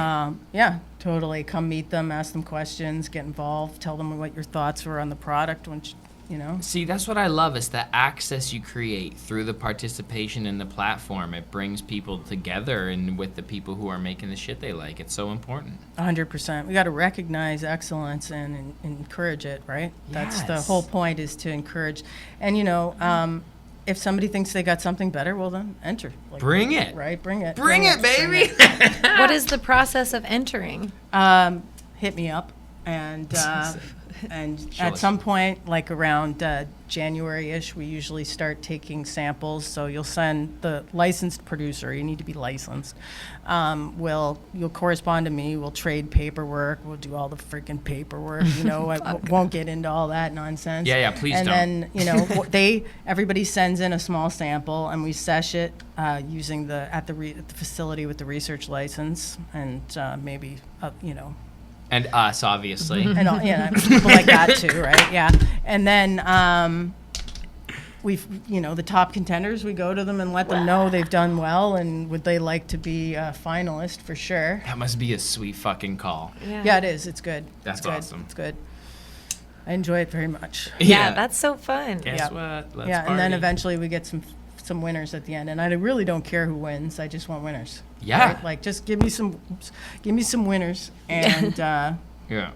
Yeah, totally. Come meet them, ask them questions, get involved, tell them what your thoughts were on the product. Once you know. See, that's what I love is the access you create through the participation in the platform. It brings people together and with the people who are making the shit they like. It's so important. 100%. We got to recognize excellence and encourage it, right? That's the Yes. whole point, is to encourage. And if somebody thinks they got something better, well then enter. Like, Bring it. Right? Bring it. Bring it, baby. What is the process of entering? Hit me up, and Show at us. some point, like around January-ish, we usually start taking samples. So you'll send the licensed producer. You need to be licensed. You'll correspond to me. We'll trade paperwork. We'll do all the freaking paperwork. I won't get into all that nonsense. Yeah, please and don't. And then everybody sends in a small sample, and we sesh it using at the facility with the research license, and maybe And us, obviously. and all, people like that too, right? Yeah. And then the top contenders, we go to them and let them know they've done well, and would they like to be a finalist for sure. That must be a sweet fucking call. Yeah, it is. It's good. That's It's good. awesome. It's good. I enjoy it very much. Yeah, that's so fun. Guess Yeah. what? Let's Yeah, party. and then eventually we get some winners at the end, and I really don't care who wins. I just want winners. Yeah. Right? Like, just give me some winners, and Yeah.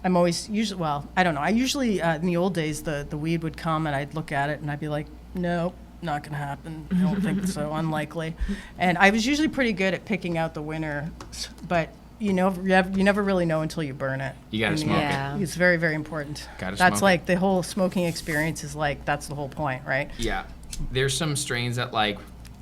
I'm always I don't know. I usually in the old days the weed would come and I'd look at it and I'd be like, nope, not gonna happen. I don't think so. Unlikely. And I was usually pretty good at picking out the winner, but you never really know until you burn it. You gotta In the smoke end. it. Yeah. It's very, very important. Gotta That's smoke like the whole smoking experience is like, that's the whole point, right? Yeah. There's some strains that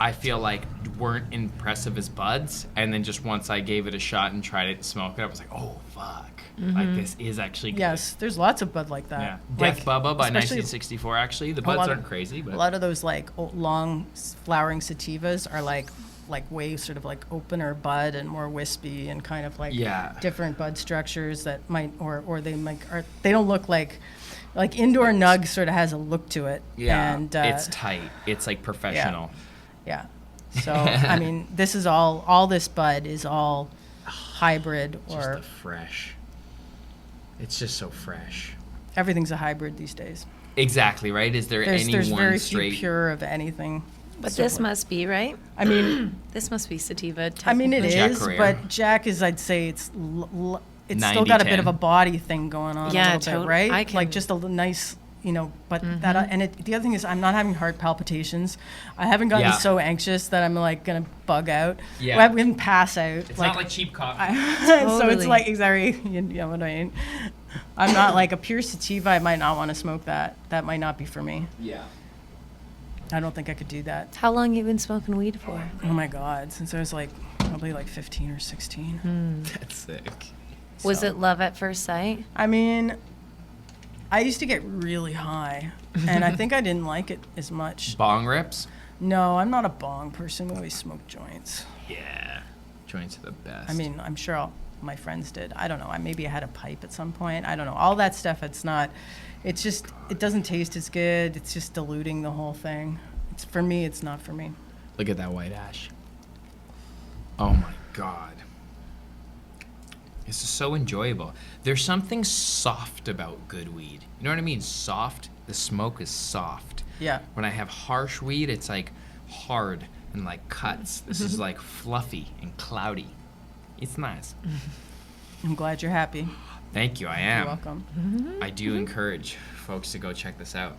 I feel like weren't impressive as buds, and then just once I gave it a shot and tried it and smoked it, I was like, oh fuck. Like this is actually good. Yes, there's lots of bud like that. Yeah. Like, Death Bubba by especially 1964 actually. The a lot buds of- aren't crazy, but A lot of those long flowering sativas are like way sort of like opener bud and more wispy and kind of like Yeah. different bud structures that might or they they don't look like indoor nug sort of has a look to it. yeah, And it's tight. It's like professional. yeah. So I mean, this is all this bud is all hybrid Just or the fresh. It's just so fresh. Everything's a hybrid these days. Exactly, right? Is there There's any very one few straight? pure of anything. But So, this must be, right? I mean, This must be sativa. I mean it technically. Jack is, Carrere. but Jack is, I'd say it's still got a bit of a 90-10. body thing going on Yeah, a little bit, tot- right? I can- Like just a nice, but the other thing is I'm not having heart palpitations. I haven't gotten Yeah. so anxious that I'm like gonna bug out. Yeah. Well, I wouldn't pass out. It's not like cheap coffee. So it's Totally. like, exactly, you know what I mean? I'm not like a pure sativa. I might not want to smoke that. That might not be for me. Yeah. I don't think I could do that. How long you been smoking weed for? Oh my God, since I was like probably like 15 or 16. That's sick. Was So- it love at first sight? I mean, I used to get really high, and I think I didn't like it as much. Bong rips? No, I'm not a bong person. We always smoke joints. Yeah. Joints are the best. I mean, I'm sure my friends did. I don't know. Maybe I had a pipe at some point. I don't know. All that stuff, it's just, it doesn't taste as good. It's just diluting the whole thing. For me, it's not for me. look at that white ash. Oh my God. This is so enjoyable. There's something soft about good weed. You know what I mean? Soft. The smoke is soft. Yeah. When I have harsh weed, it's like hard and like cuts. This is like fluffy and cloudy. It's nice. I'm glad you're happy. Thank you. I am. You're welcome. I do encourage folks to go check this out.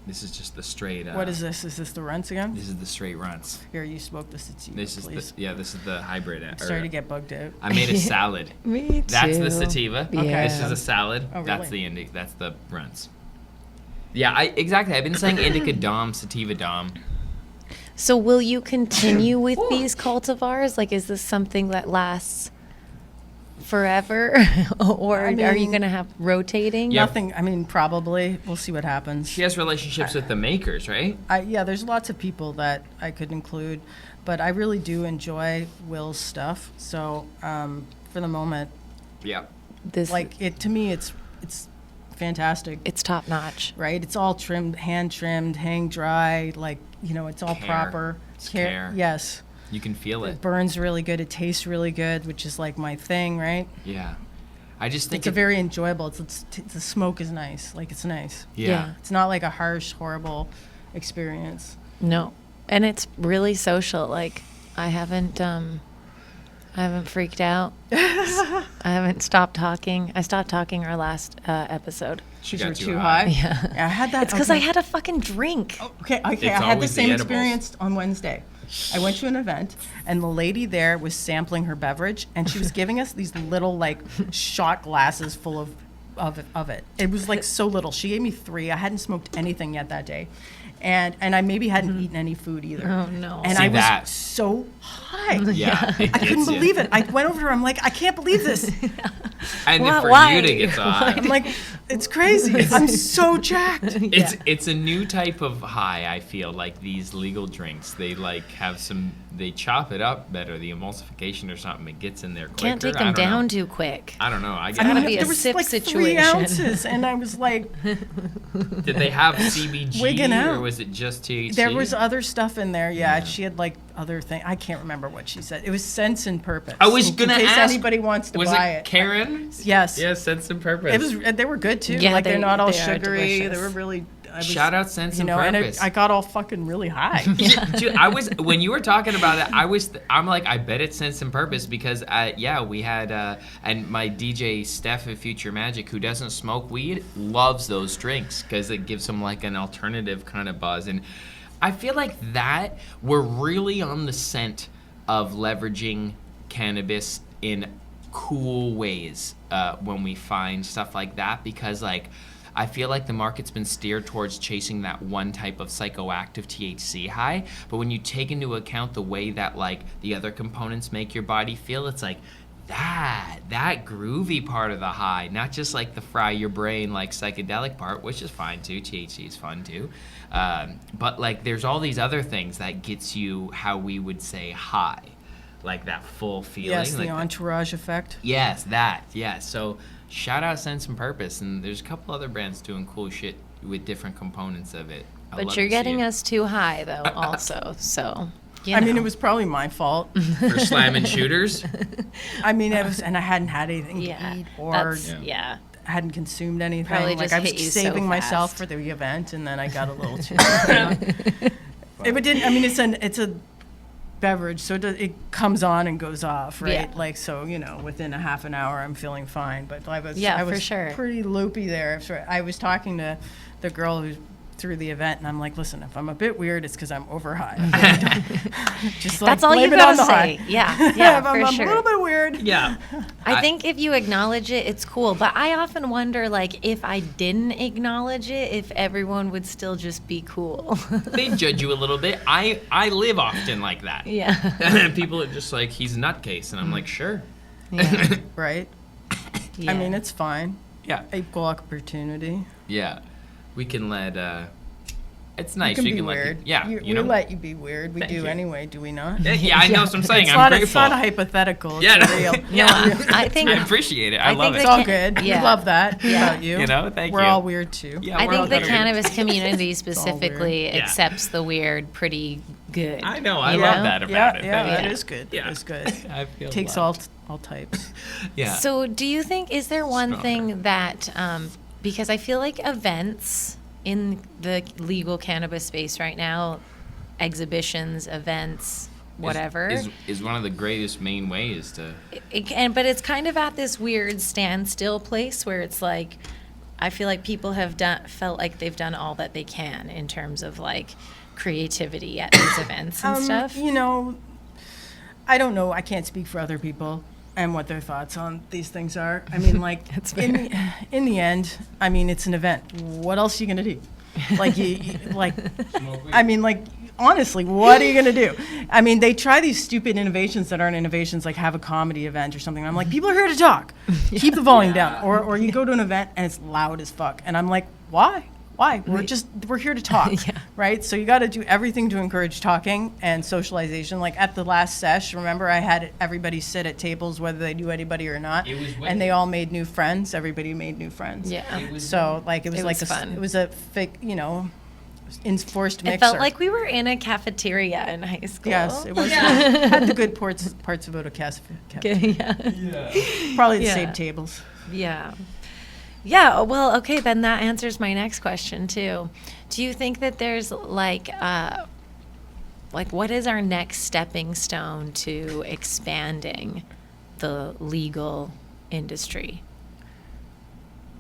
This is just the straight. What is this? Is this the runts again? This is the straight runs. Here, you smoke the sativa, This is please. this is the hybrid. I'm starting to get bugged out. I made a salad. Me too. That's the sativa. Yeah. This is a salad. Oh, That's really? the that's the runs. Yeah, exactly. I've been saying indica dom, sativa dom. So will you continue with these cultivars? Like, is this something that lasts forever? Or I are you mean- going to have rotating? Yeah. Nothing. I mean, probably. We'll see what happens. She has relationships with the makers, right? Yeah, there's lots of people that I could include, but I really do enjoy Will's stuff. So for the moment, Yeah. This, like to me, it's fantastic. it's top notch. Right? It's all trimmed, hand trimmed, hang dry. Like it's all Care. proper. It's care. Yes. You can feel It it. burns really good. It tastes really good, which is like my thing, right? Yeah. I just think It's a very enjoyable. The smoke is nice. Like it's nice. yeah. It's not like a harsh, horrible experience. No. And it's really social. Like, I haven't freaked out. I haven't stopped talking. I stopped talking our last episode. She Because got you're too high. Yeah. Yeah, I had that. It's because I had a fucking drink. Okay, I It's had the always the same edibles. experience on Wednesday. I went to an event, and the lady there was sampling her beverage, and she was giving us these little like shot glasses full of it. It was like so little. She gave me 3. I hadn't smoked anything yet that day, and I maybe hadn't eaten any food either. Oh, no. And See I was that? so high. Yeah. It I couldn't gets you. believe it. I went over to her. I'm like, I can't believe this. And Why- for why? you to get high. I'm like, it's crazy. I'm so jacked. It's a new type of high. I feel like these legal drinks, they like have some, they chop it up better, the emulsification or something. It gets in there quicker. Can't take I them don't know. down too quick. I don't know. I gotta guess. be a there was sip like 3 situation. ounces, and I was like, Did they have CBG Wigging out. or was it just THC? there was other stuff in there. Yeah, she had like other thing. I can't remember what she said. It was Sense and Purpose. I was in gonna case ask. anybody wants to was buy it it. Karen? Yes. Yeah, Sense and Purpose. It was. They were good too. Yeah, like they're not all they are sugary. They delicious. were really. Shout out Sense and and Purpose. I got all fucking really high. Dude, I was when you were talking about it. I'm like, I bet it's Sense and Purpose because we had and my DJ Steph of Future Magic, who doesn't smoke weed, loves those drinks because it gives him like an alternative kind of buzz. And I feel like that we're really on the scent of leveraging cannabis in cool ways when we find stuff like that, because like I feel like the market's been steered towards chasing that one type of psychoactive THC high, but when you take into account the way that like the other components make your body feel, it's like that groovy part of the high, not just like the fry your brain like psychedelic part, which is fine too. THC is fun too, but like there's all these other things that gets you how we would say high, like that full feeling. Yes, the like entourage effect. Yes, that. Yeah. So shout out Sense and Purpose, and there's a couple other brands doing cool shit with different components of it. I love But you're to see getting it. us too high, though, also. So, I mean, it was probably my fault. For slamming shooters. I mean, it was, and I hadn't had anything yeah. to eat or That's, yeah. hadn't consumed anything. Probably Like just I was hit you so saving myself fast. for the event, and then I got a little too. It didn't. I mean, it's a beverage, so it comes on and goes off, right? Yeah. Like, so, within a half an hour, I'm feeling fine. But I was for sure. pretty loopy there. So I was talking to the girl who threw the event, and I'm like, listen, if I'm a bit weird, it's because I'm over high. Just like That's all you blame it on gotta the say. high. Yeah, if for I'm sure. a little bit weird. Yeah. I think if you acknowledge it, it's cool. But I often wonder, like, if I didn't acknowledge it, if everyone would still just be cool. They judge you a little bit. I live often like that. Yeah. People are just like, he's a nutcase. And I'm like, sure. Yeah. Right? Yeah. I mean, it's fine. Yeah. Equal opportunity. Yeah. We can let, it's nice. You can you be can weird. let, yeah. We let you be weird. We Thank do you. anyway, do we not? Yeah, I know what I'm saying. It's I'm not, grateful. It's not a hypothetical. It's Yeah, no. real. Yeah. I think I appreciate it. I love think it. It's the all Can- good. yeah. We love that Yeah. about you. You know, thank We're you. all weird too. Yeah, I we're think all the weird. cannabis community weird. specifically Yeah. accepts the weird pretty good. I know. I you love know? that about it. Yeah, Thank that you. is good. Yeah. That is good. I feel Takes loved. all types. Yeah. So, do you think, is there one Stronger. thing that, because I feel like events in the legal cannabis space right now, exhibitions, events, whatever, is one of the greatest main ways to. but it's kind of at this weird standstill place where it's like, I feel like people have felt like they've done all that they can in terms of like creativity at these events and stuff. I don't know. I can't speak for other people and what their thoughts on these things are. I mean, like, in the end, I mean, it's an event. What else are you gonna do? Like, honestly, what are you gonna do? I mean, they try these stupid innovations that aren't innovations, like have a comedy event or something. I'm like, people are here to talk. Keep the volume down. Or you go to an event and it's loud as fuck, and I'm like, why? Why? We're here to talk, right? So you got to do everything to encourage talking and socialization. Like at the last sesh, remember I had everybody sit at tables whether they knew anybody or not, It was and they all made new friends. Everybody made new friends. Yeah. So like it was It like was fun. it was a fake, enforced mixer. It felt like we were in a cafeteria in high school. Yes, it was. Had the good parts about a cafeteria. Yeah. Probably the Yeah. same tables. Yeah. Yeah, well, okay, then that answers my next question too. Do you think that there's like what is our next stepping stone to expanding the legal industry?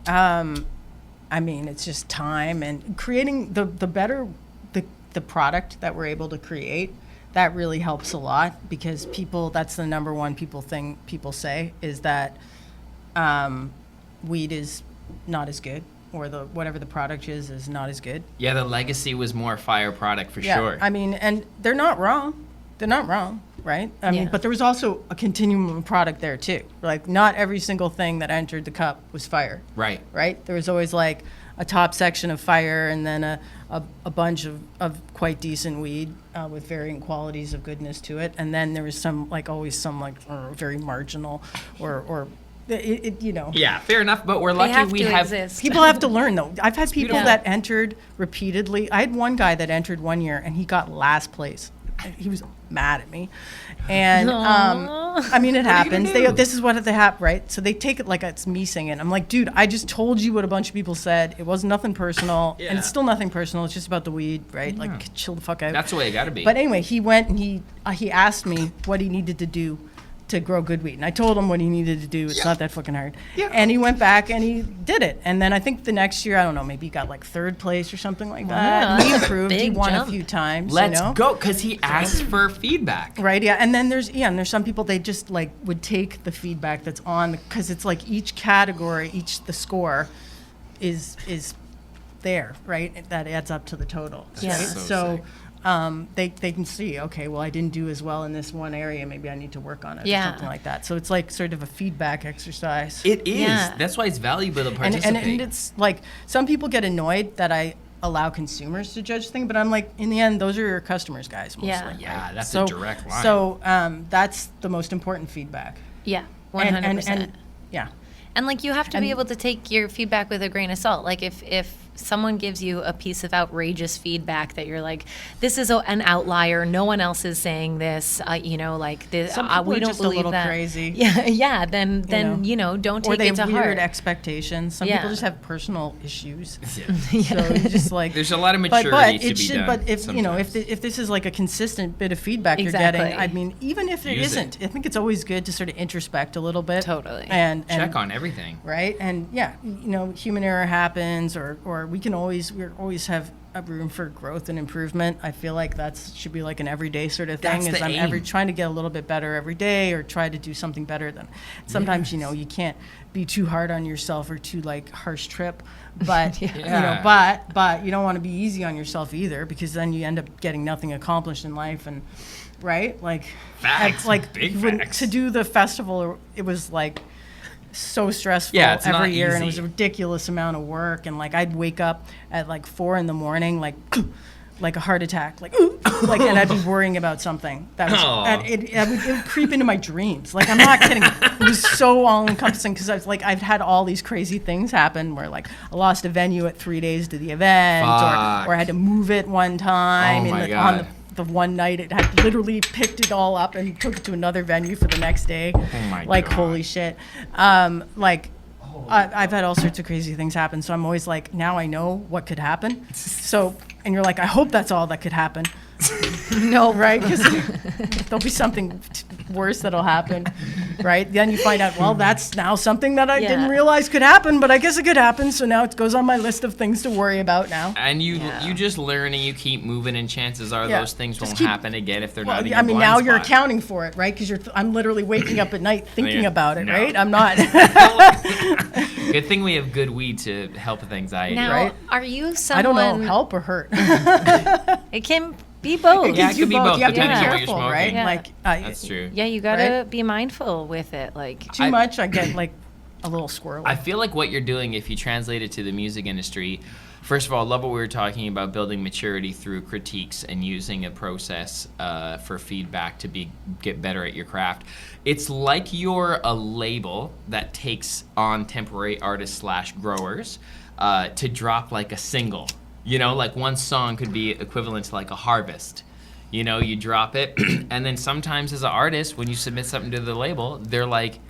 I mean, it's just time and creating the better the product that we're able to create. That really helps a lot because that's the number one thing people say is that weed is not as good, or whatever the product is not as good. Yeah, the legacy was more fire product for Yeah, sure. I mean, and they're not wrong. They're not wrong, right? I mean, Yeah. but there was also a continuum of product there too. Like, not every single thing that entered the cup was fire. Right. Right? There was always like a top section of fire and then a bunch of quite decent weed with varying qualities of goodness to it. And then there was always some very marginal or Yeah, fair enough. But we're They lucky have we to have. exist. People have to learn, though. I've had people beautiful. that entered repeatedly. I had one guy that entered one year, and he got last place. He was mad at me. And, I mean, it happens. This is what they have, right? So they take it like it's me singing. I'm like, dude, I just told you what a bunch of people said. It was nothing personal. Yeah. And it's still nothing personal. It's just about the weed, right? Like, chill the fuck out. That's the way it got to be. But anyway, he went and he asked me what he needed to do to grow good weed. And I told him what he needed to do. It's not that fucking hard. Yeah. And he went back and he did it. And then I think the next year, I don't know, maybe he got like third place or something like that. Wow, And he that's a improved. He big won jump. a few times. Let's you know? go, because he asked for feedback. Right, yeah. And then there's some people, they just like would take the feedback that's on, because it's like each category, the score is there, right? That adds up to the total. Yeah. Right? So So they can see, okay, well, I didn't do as well in this one area. Maybe I need to work on it Yeah. or something like that. So it's like sort of a feedback exercise. It is. Yeah. That's why it's valuable to and, participate. and it's like some people get annoyed that I allow consumers to judge things, but I'm like, in the end, those are your customers, guys, mostly. Yeah. Yeah, that's So, a direct line. So that's the most important feedback. Yeah, 100%. And yeah. And like you have to be And- able to take your feedback with a grain of salt. Like if someone gives you a piece of outrageous feedback that you're like, this is an outlier. No one else is saying this. Like this, Some people we are don't just a believe little that. crazy. Yeah. Then don't Or take they it to have weird heart. expectations. Some Yeah. people just have personal issues. Yeah. So you just like There's a lot of maturity to be done. But if sometimes. if this is like a consistent bit of feedback Exactly. you're getting, I mean, even if it Use isn't, I think it's always good to sort of introspect a little bit. Totally. And check on everything. right? And yeah, human error happens, or we always have a room for growth and improvement. I feel like should be like an everyday sort of thing. That's the I'm aim. trying to get a little bit better every day, or try to do something better than. Sometimes you can't be too hard on yourself or too like harsh trip, but Yeah. but you don't want to be easy on yourself either, because then you end up getting nothing accomplished in life. And right, like Facts. like Big when- facts. to do the festival, it was like so stressful Yeah, it's every not year, and it was easy. a ridiculous amount of work. And like I'd wake up at like 4 a.m, like a heart attack, like and I'd be worrying about something that was, Aw. and it would creep into my dreams. Like, I'm not kidding. It was so all encompassing, because I've had all these crazy things happen where like I lost a venue at 3 days to the event, Fuck. or I had to move it one time. Oh my on God. the one night it had literally picked it all up and took it to another venue for the next day. Oh my Like, God. holy shit. I've had all sorts of crazy things happen, so I'm always like, now I know what could happen. So, and you're like, I hope that's all that could happen. No, right? Because there'll be something worse that'll happen, right? Then you find out, well, that's now something that I didn't Yeah. realize could happen, but I guess it could happen. So now it goes on my list of things to worry about now. And you just learn and you keep moving, and chances are Yeah. those things Just won't keep- happen again if they're Well, not in I your mean, blind now you're spot. accounting for it, right? Because I'm literally waking up at night thinking Yeah. about it, No. right? I'm not. Good thing we have good weed to help with anxiety. Now, Right? are you someone? I don't know, help or hurt. It can be both. Yeah, it could be both, You have to be depending on what you're careful, smoking. right? Yeah. Like, That's true. Yeah, you gotta Right? be mindful with it. Like, too much, I get like a little squirrely. I feel like what you're doing, if you translate it to the music industry, first of all, I love what we were talking about, building maturity through critiques and using a process for feedback to get better at your craft. It's like you're a label that takes on temporary artists / growers to drop like a single. Like one song could be equivalent to like a harvest. You drop it, and then sometimes as an artist, when you submit something to the label, they're like,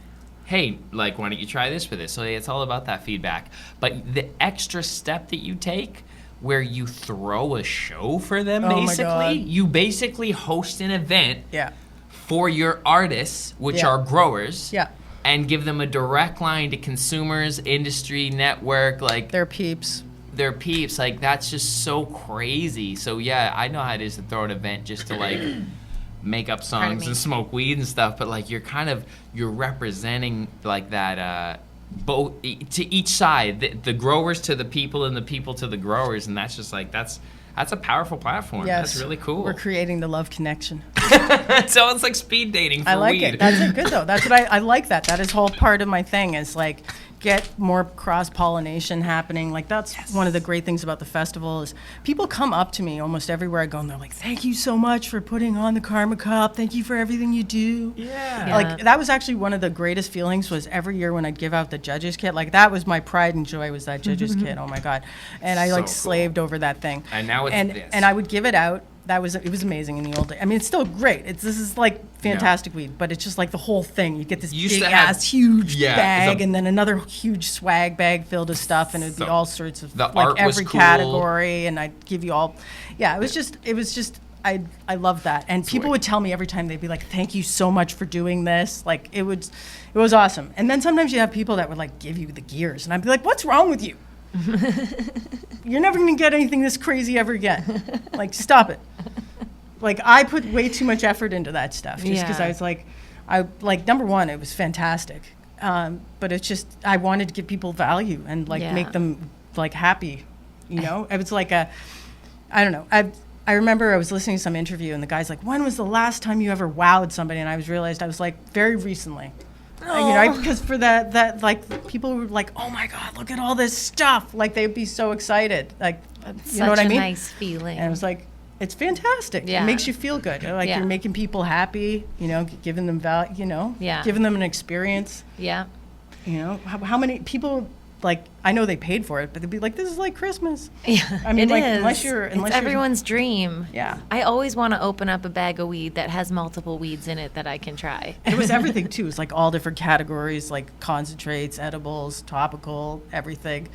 hey, like, why don't you try this for this? So it's all about that feedback. But the extra step that you take, where you throw a show for them, Oh my basically, God. you basically host an event yeah. for your artists, which Yeah. are growers, Yeah. and give them a direct line to consumers, industry, network, like They're peeps. their peeps. Like, that's just so crazy. So yeah, I know how it is to throw an event just to like make up songs me. and smoke weed and stuff, but like you're representing like that both to each side, the growers to the people and the people to the growers, and that's just like that's a powerful platform. Yes. That's really cool. We're creating the love connection. So it's like speed dating for I like weed. it. That's it. Good though. That's what I like. That is whole part of my thing, is like get more cross pollination happening. Like that's one of the great things about the festival is people come up to me almost everywhere I go, and they're like, "Thank you so much for putting on the Karma Cup. Thank you for everything you do." Yeah. Like that was actually one of the greatest feelings, was every year when I'd give out the judges kit. Like that was my pride and joy, was that judges kit. Oh my God. And I So like cool. slaved over that thing. And now it's and, this. and I would give it out. It was amazing in the old days. I mean, it's still great. This is like fantastic weed, but it's just like the whole thing. You get this You used big to have- ass huge Yeah, bag, the- and then another huge swag bag filled with stuff, and it'd be So, all sorts of the like art was every cool. category, and I'd give you all. Yeah, it was just. I love that, and people Sweet. would tell me every time, they'd be like, "Thank you so much for doing this." Like it was awesome. And then sometimes you have people that would like give you the gears, and I'd be like, "What's wrong with you? You're never gonna get anything this crazy ever again. Like stop it." Like I put way too much effort into that stuff just because Yeah. I like number one, it was fantastic, but it's just I wanted to give people value and like Yeah. make them like happy, It was like I don't know. I remember I was listening to some interview, and the guy's like, "When was the last time you ever wowed somebody?" And I realized I was like, very recently. Because for that like people were like, "Oh my God, look at all this stuff!" Like they'd be so excited, like you know what I Such a mean? nice feeling. And I was like, it's fantastic. Yeah. It makes you feel good. Like Yeah. you're making people happy, giving them value, Yeah. giving them an experience. Yeah. How many people like, I know they paid for it, but they'd be like, this is like Christmas. Yeah, I mean, it like, is. unless you're It's everyone's dream. Yeah. I always want to open up a bag of weed that has multiple weeds in it that I can try. It was everything too. It was like all different categories, like concentrates, edibles, topical, everything.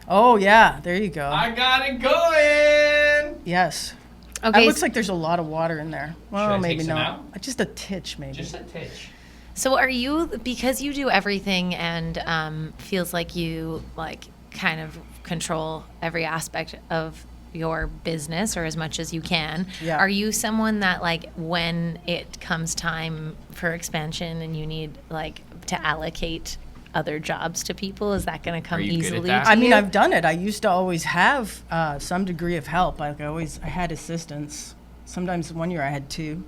Oh yeah, there you go. I got it going. Yes. Okay, It looks like there's a lot of water in there. Well, I maybe take some not. Just a titch, maybe. Just a titch. so are you, because you do everything and feels like you like kind of control every aspect of your business or as much as you can. Yeah. Are you someone that like when it comes time for expansion and you need like to allocate other jobs to people, is that going to come Are you good at easily that? to I mean, you? I've done it. I used to always have some degree of help. I had assistants. Sometimes one year I had two.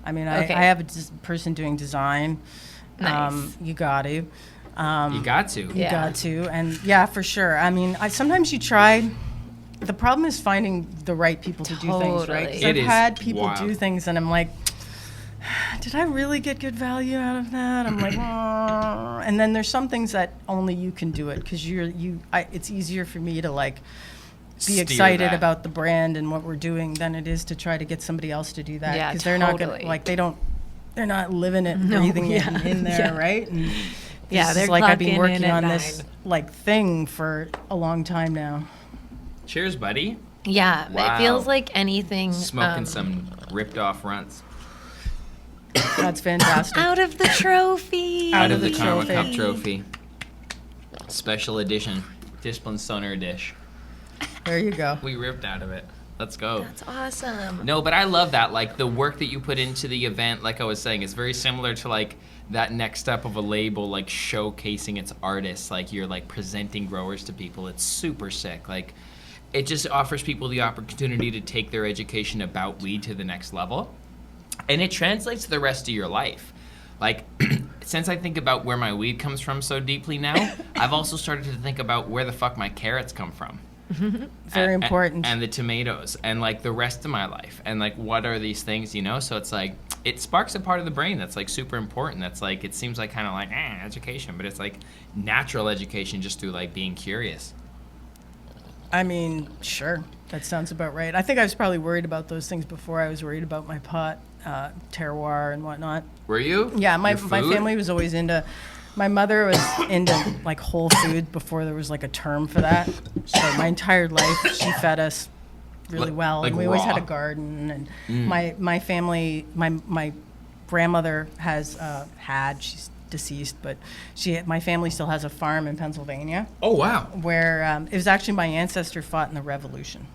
I mean, Okay. I have a person doing design. Nice. You got to. You got to. You Yeah. got to. And yeah, for sure. I mean, sometimes you try. The problem is finding the right people to do things, right? 'Cause Totally. I've It is had people wild. do things and I'm like, did I really get good value out of that? I'm like, oh. And then there's some things that only you can do it because it's easier for me to like be Steer excited that. about the brand and what we're doing than it is to try to get somebody else to do that. Yeah, Because they're not totally. gonna, like, they're not living it, breathing it in there, Yeah. right? And Yeah, this they're is like I've clocking been in working at on this 9. like thing for a long time now. Cheers, buddy. Yeah, Wow. it feels like anything Smoking some ripped off runts. That's fantastic. out of the trophy. Out of the the Karma trophy. Cup trophy. Special edition. Discipline Stoner dish. There you go. We ripped out of it. Let's go. That's awesome. No, but I love that. Like the work that you put into the event, like I was saying, is very similar to like that next step of a label, like showcasing its artists. Like you're like presenting growers to people. It's super sick. Like it just offers people the opportunity to take their education about weed to the next level. And it translates to the rest of your life. Like, since I think about where my weed comes from so deeply now, I've also started to think about where the fuck my carrots come from. Very important. And the tomatoes and like the rest of my life. And like, what are these things, you know? So it's like, it sparks a part of the brain that's like super important. That's like, it seems like kind of like, education, but it's like natural education just through like being curious. I mean, sure. That sounds about right. I think I was probably worried about those things before I was worried about my pot, terroir and whatnot. Were you? Yeah, my Your food? family was always into, my mother was into like whole food before there was like a term for that. So my entire life she fed us really Like- well. like And we always had a raw? garden. And my family, my grandmother has she's deceased, but my family still has a farm in Pennsylvania Oh, wow. where it was actually my ancestor fought in the Revolution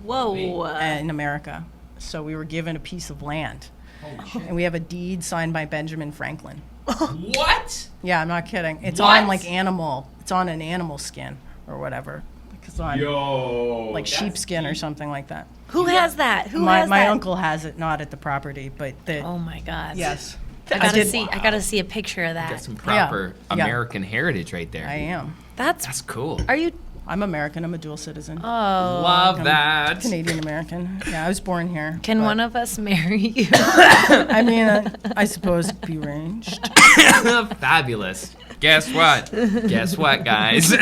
Whoa. in America. So we were given a piece of land. And we have a deed signed by Benjamin Franklin. What? Yeah, I'm not kidding. It's What? on like it's on an animal skin or whatever. It's on like sheepskin or something like that. Who has that? Who My has that? uncle has it, not at the property, but Oh my God. yes. I gotta did- see. I gotta see a picture of Got that. some proper Yeah. American heritage right there. I am. That's cool. Are you? I'm American. I'm a dual citizen. Oh. Love that. Canadian American. Yeah, I was born here. Can but- one of us marry you? I mean, I suppose it'd be arranged. Fabulous. Guess what? Guess what, guys?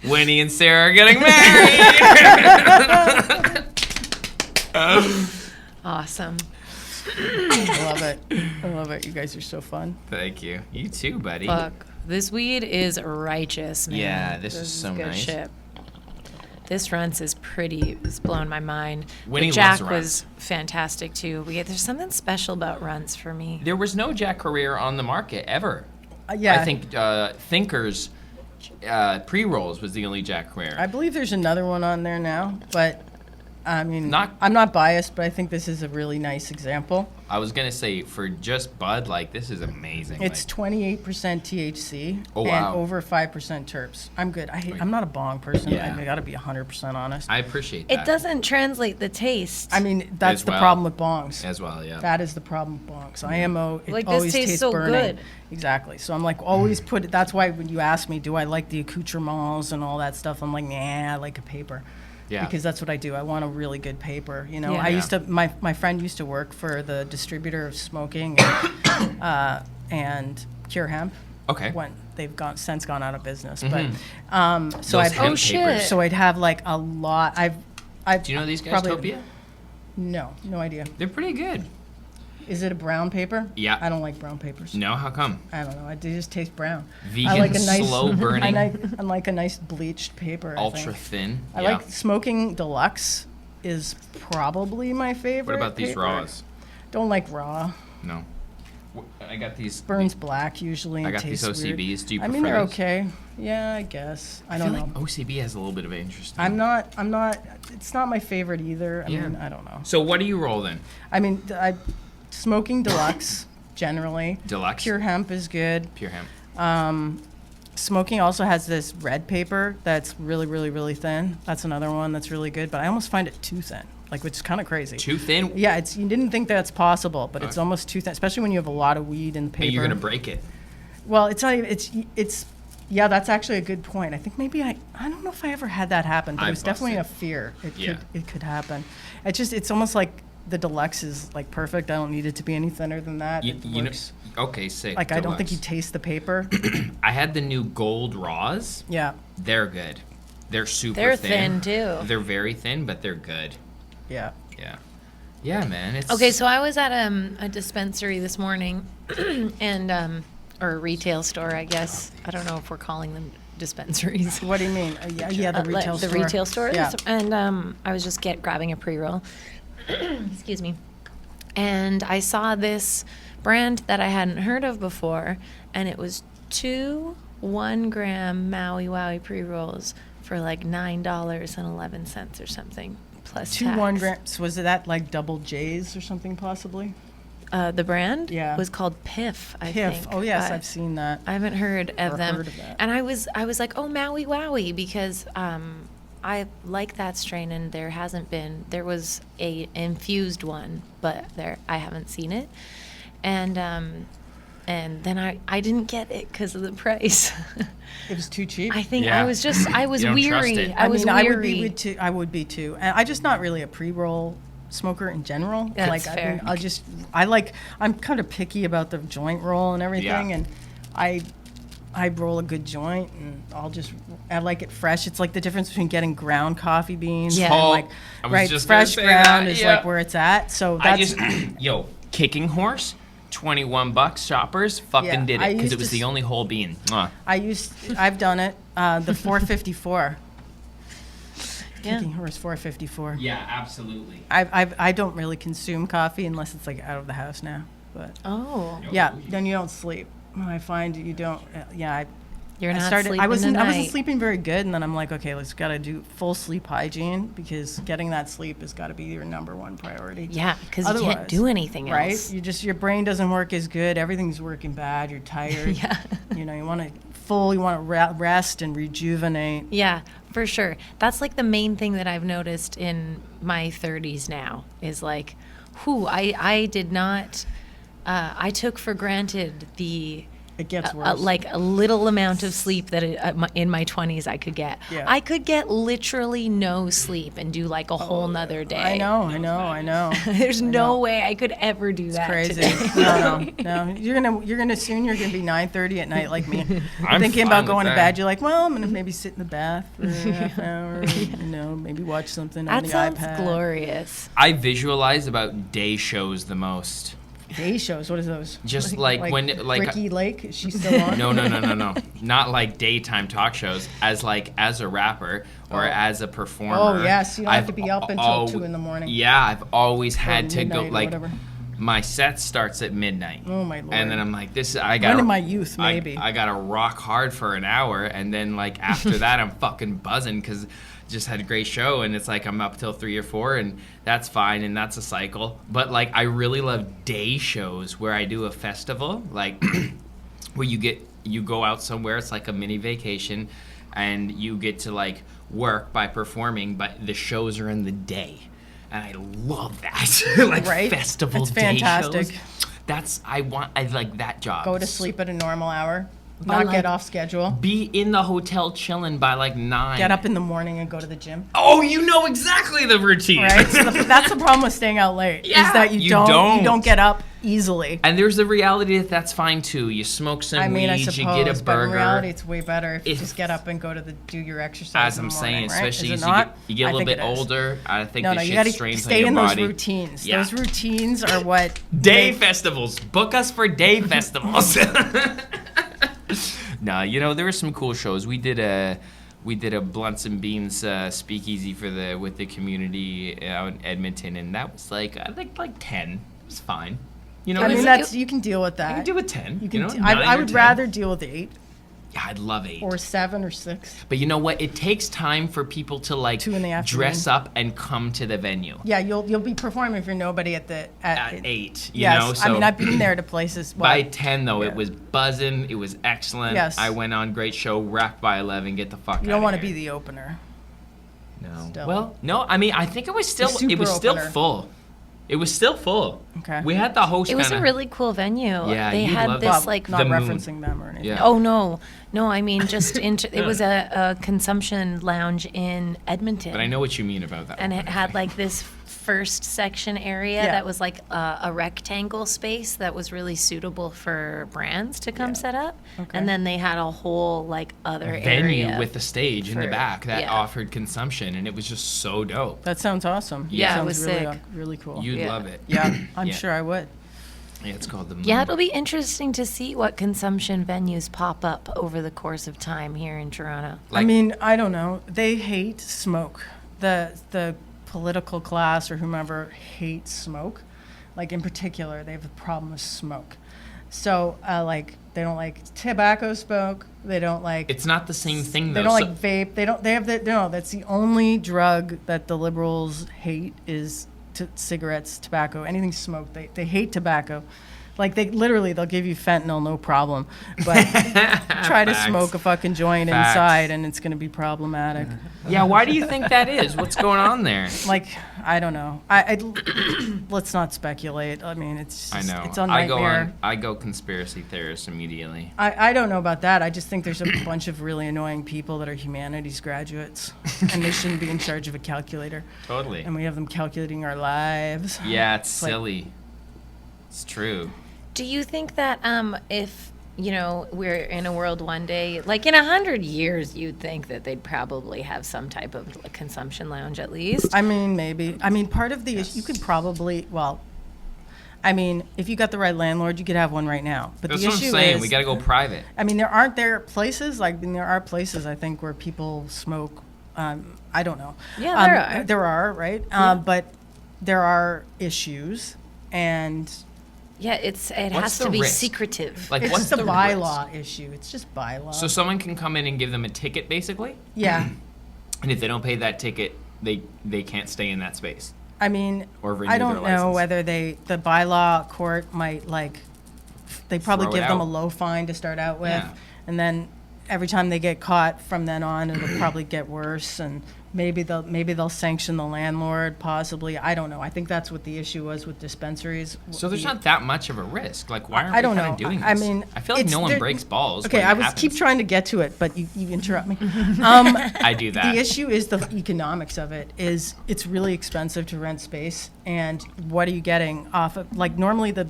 Winnie and Sarah are getting married. Awesome. I love it. I love it. You guys are so fun. Thank you. You too, buddy. Fuck. This weed is righteous, man. Yeah, this is so good nice. shit. This runts is pretty. It's blown my mind. Winnie the Jack loves was fantastic too. There's something special about runts for me. There was no Jack Carrere on the market ever. Yeah. I think Thinker's pre-rolls was the only Jack Carrere. I believe there's another one on there now, but I mean, Not- I'm not biased, but I think this is a really nice example. I was going to say, for just bud, like, this is amazing. It's like, 28% THC Oh, and wow. over 5% terps. I'm good. I'm not a bong person. Yeah. I gotta be 100% honest. I appreciate that. It doesn't translate the taste. I mean, that's As the well. problem with bongs. As well, yeah. That is the problem with bongs. IMO, it Like, this always tastes tastes so burning. good. Exactly. So I'm like, always put it. That's why when you ask me, do I like the accoutrements and all that stuff, I'm like, nah, I like a paper. Yeah. Because that's what I do. I want a really good paper. You know, Yeah. I used to, my friend used to work for the distributor of smoking and Cure Hemp. Okay. When they've since gone out of business. Mhm. But so Those I'd hemp shit. papers. so I'd have like a lot. I've Do you know these guys, probably- Topia? No idea. They're pretty good. Is it a brown paper? Yeah. I don't like brown papers. No, how come? I don't know. They just taste brown. Vegan, I like a nice, slow burning, I like a nice bleached paper. ultra I think. thin. I yeah. like smoking deluxe is probably my favorite. What about these paper. raws? Don't like raw. No. I got these. Burns black usually. I And got these tastes weird. OCBs. Do you I prefer mean, they're those? okay. Yeah, I guess. I I don't feel know. like OCB has a little bit of interest. I'm not. It's not my favorite either. I mean, I don't know. So what do you roll then? I mean, smoking deluxe generally. Deluxe? Pure hemp is good. Pure hemp. Smoking also has this red paper that's really, really, really thin. That's another one that's really good, but I almost find it too thin, which is kind of crazy. Too thin? Yeah, you didn't think that's possible, but it's Okay. almost too thin, especially when you have a lot of weed in the paper. And you're gonna break it. Well, it's not even, it's yeah, that's actually a good point. I think maybe I don't know if I ever had that happen, but I it was definitely a busted. fear. Yeah. It could happen. It's almost like the deluxe is like perfect. I don't need it to be any thinner than that. It You know, works. okay, sick. Like I don't think you Deluxe. taste the paper. I had the new gold raws. Yeah. They're good. They're super They're thin. thin, too. They're very thin, but they're good. Yeah. Yeah. Yeah, man. It's Okay, so I was at a dispensary this morning, and or a retail store, I guess. I don't know if we're calling them dispensaries. What do you mean? Yeah, the Like retail store. The retail store. Yeah. And I was just grabbing a pre-roll. Excuse me. And I saw this brand that I hadn't heard of before, and it was 2 1-gram Maui Wowie pre-rolls for like $9.11 or something, plus 2 tax. 1 grams. Was it that like double J's or something possibly? The brand Yeah. was called Piff, I Piff. think. Oh yes, but I've seen that. I haven't heard of Or them. heard of that. And I was like, oh, Maui Wowie, because I like that strain, and there was a infused one, but I haven't seen it. And then I didn't get it because of the price. It was too cheap. I think Yeah. I was You don't trust weary. it. I was mean, weary. I would be too. And I'm just not really a pre-roll smoker in general. That's like fair. I'm kind of picky about the joint roll and everything, Yeah. and I roll a good joint, and I like it fresh. It's like the difference between getting ground coffee beans Yeah. and Oh, like I was right just gonna fresh say ground that, is yeah. like where it's at. So I that's just Kicking Horse, $21 shoppers, fucking Yeah, did I it because used it was to the only whole bean. Mwah. I've done it. The 454. Yeah. Kicking Horse 454. Yeah, absolutely. I don't really consume coffee unless it's like out of the house now. But Oh, yeah, then you don't sleep. I find you don't. you're I not started. sleeping I wasn't tonight. sleeping very good, and then I'm like, okay, let's gotta do full sleep hygiene because getting that sleep has got to be your number one priority. Yeah, because you can't Otherwise, do anything Right? else. Your brain doesn't work as good. Everything's working bad. You're tired. Yeah. You want to rest and rejuvenate. Yeah, for sure. That's like the main thing that I've noticed in my 30s now is like, I did not, I took for granted the, It gets worse. like a little amount of sleep that in my 20s I could get. Yeah. I could get literally no sleep and do like a whole nother day. I know. There's no way I could ever do that Crazy. today. No. You're gonna soon. You're gonna be 9:30 at night like me. I'm Thinking fine about with going to that. bed. You're like, well, I'm gonna maybe sit in the bath for a half hour. Maybe watch something on That the sounds iPad. glorious. I visualize about day shows the most. Day shows. What is those? Just like when- like- Ricky Lake. Is she still on? No. Not like daytime talk shows. As a rapper or as a performer. Oh, yes, you don't have to I've be up until al- 2 in the morning. Yeah, I've always had to go midnight or like whatever. my set starts at midnight. Oh, my Lord. And then I'm like, I got When in my youth, maybe. I gotta rock hard for an hour, and then like after that I'm fucking buzzing because just had a great show, and it's like I'm up till 3 or 4, and that's fine, and that's a cycle. But like I really love day shows where I do a festival, like where you go out somewhere. It's like a mini vacation, and you get to like work by performing, but the shows are in the day, and I love that. Like Right? festival It's day fantastic. shows. I like that job. Go to sleep at a normal hour. I Not like- get off schedule. Be in the hotel chilling by like 9. Get up in the morning and go to the gym. Oh, you know exactly the routine. Right? So that's the problem with staying out late. Yeah, is that you you don't don't. get up easily. And there's the reality that that's fine too. You smoke some I mean, weed, I suppose, you get a but in burger. reality, it's way better if you If- just get up and go to do your exercise. As in I'm the saying, morning, right? especially Is as it you not? get a I little think bit it is. older, I think No, this you shit got to strains on stay your in body. those routines. Yeah. Those routines are what Day make- festivals. Book us for day festivals. No, there were some cool shows. We did a Blunts and Beans speakeasy with the community out in Edmonton, and that was I think 10. It was fine. I mean, It- you can deal with I that. can do a 10. You can. 9 I or would 10. rather deal with 8 Yeah, I'd love 8. or 7 or 6. But you know what? It takes time for people to 2 in the afternoon. dress up and come to the venue. Yeah, you'll be performing if you're nobody at 8, Yes, So I mean, I've been there to places. by 10 though, yeah. it was buzzing. It was excellent. Yes. I went on, great show. Wrapped by 11. Get the fuck out. You don't want to be the opener. No. still. Well, no. I mean, I think it was still super still opener. full. It was still full. Okay. We had the host. It was a kinda- really cool venue. Yeah, they you'd had love this it. like Not The moon. referencing them or anything. Yeah. Oh no, I mean just it was a consumption lounge in Edmonton, But I know what you mean about that. and one. it had like this first section area Yeah. that was like a rectangle space that was really suitable for brands to come set up, Okay. and then they had a whole like other venue area with the stage in the for- back that yeah. offered consumption, and it was just so dope. That sounds awesome. Yeah, it Sounds was really, sick. really cool. You'd Yeah. love it. Yeah, I'm Yeah. sure I would. Yeah, it's called the Moon. Yeah, it'll be interesting to see what consumption venues pop up over the course of time here in Toronto. I mean, I don't know. They hate smoke. The political class or whomever hates smoke. Like in particular, they have a problem with smoke. So they don't like tobacco smoke. They don't like. It's not the same thing though. They don't So- like vape. They don't. They have the. No, that's the only drug that the liberals hate is cigarettes, tobacco, anything smoked. They hate tobacco. Like they'll give you fentanyl, no problem. But try to Facts. smoke a fucking joint Facts. inside, and it's going to be problematic. Yeah, why do you think that is? What's going on there? Like I don't know. Let's not speculate. I mean, it's I just, know. it's a nightmare. I go conspiracy theorist immediately. I don't know about that. I just think there's a bunch of really annoying people that are humanities graduates, and they shouldn't be in charge of a calculator. Totally. And we have them calculating our lives. Yeah, it's like- silly. It's true. Do you think that if we're in a world one day, like in 100 years, you'd think that they'd probably have some type of a consumption lounge at least? I mean, maybe. I mean, part of the issue, you could probably, I mean, if you got the right landlord, you could have one right now. But That's the what I'm issue saying. is, We got to go private. I mean, there are places, I think, where people smoke. I don't know. Yeah, there are. There are, right? But there are issues, and Yeah, it What's has the to be risk? secretive. Like, it's what's just a the bylaw risk? issue. It's just bylaw. So someone can come in and give them a ticket, basically, yeah. and if they don't pay that ticket, they can't stay in that space. I mean, Or renew I don't their know license. whether the bylaw court might they probably Throw it give them a out. low fine to start out with, Yeah. and then every time they get caught from then on, it'll probably get worse, and maybe they'll sanction the landlord, possibly. I don't know. I think that's what the issue was with dispensaries. So there's not that much of a risk. Like, why aren't I don't we kind know. of doing this? I mean, I feel like it's- no one there- breaks balls. Okay, when I it was happens. keep trying to get to it, but you interrupt me. I do that. The issue is the economics of it. Is it's really expensive to rent space, and what are you getting off of? Like normally the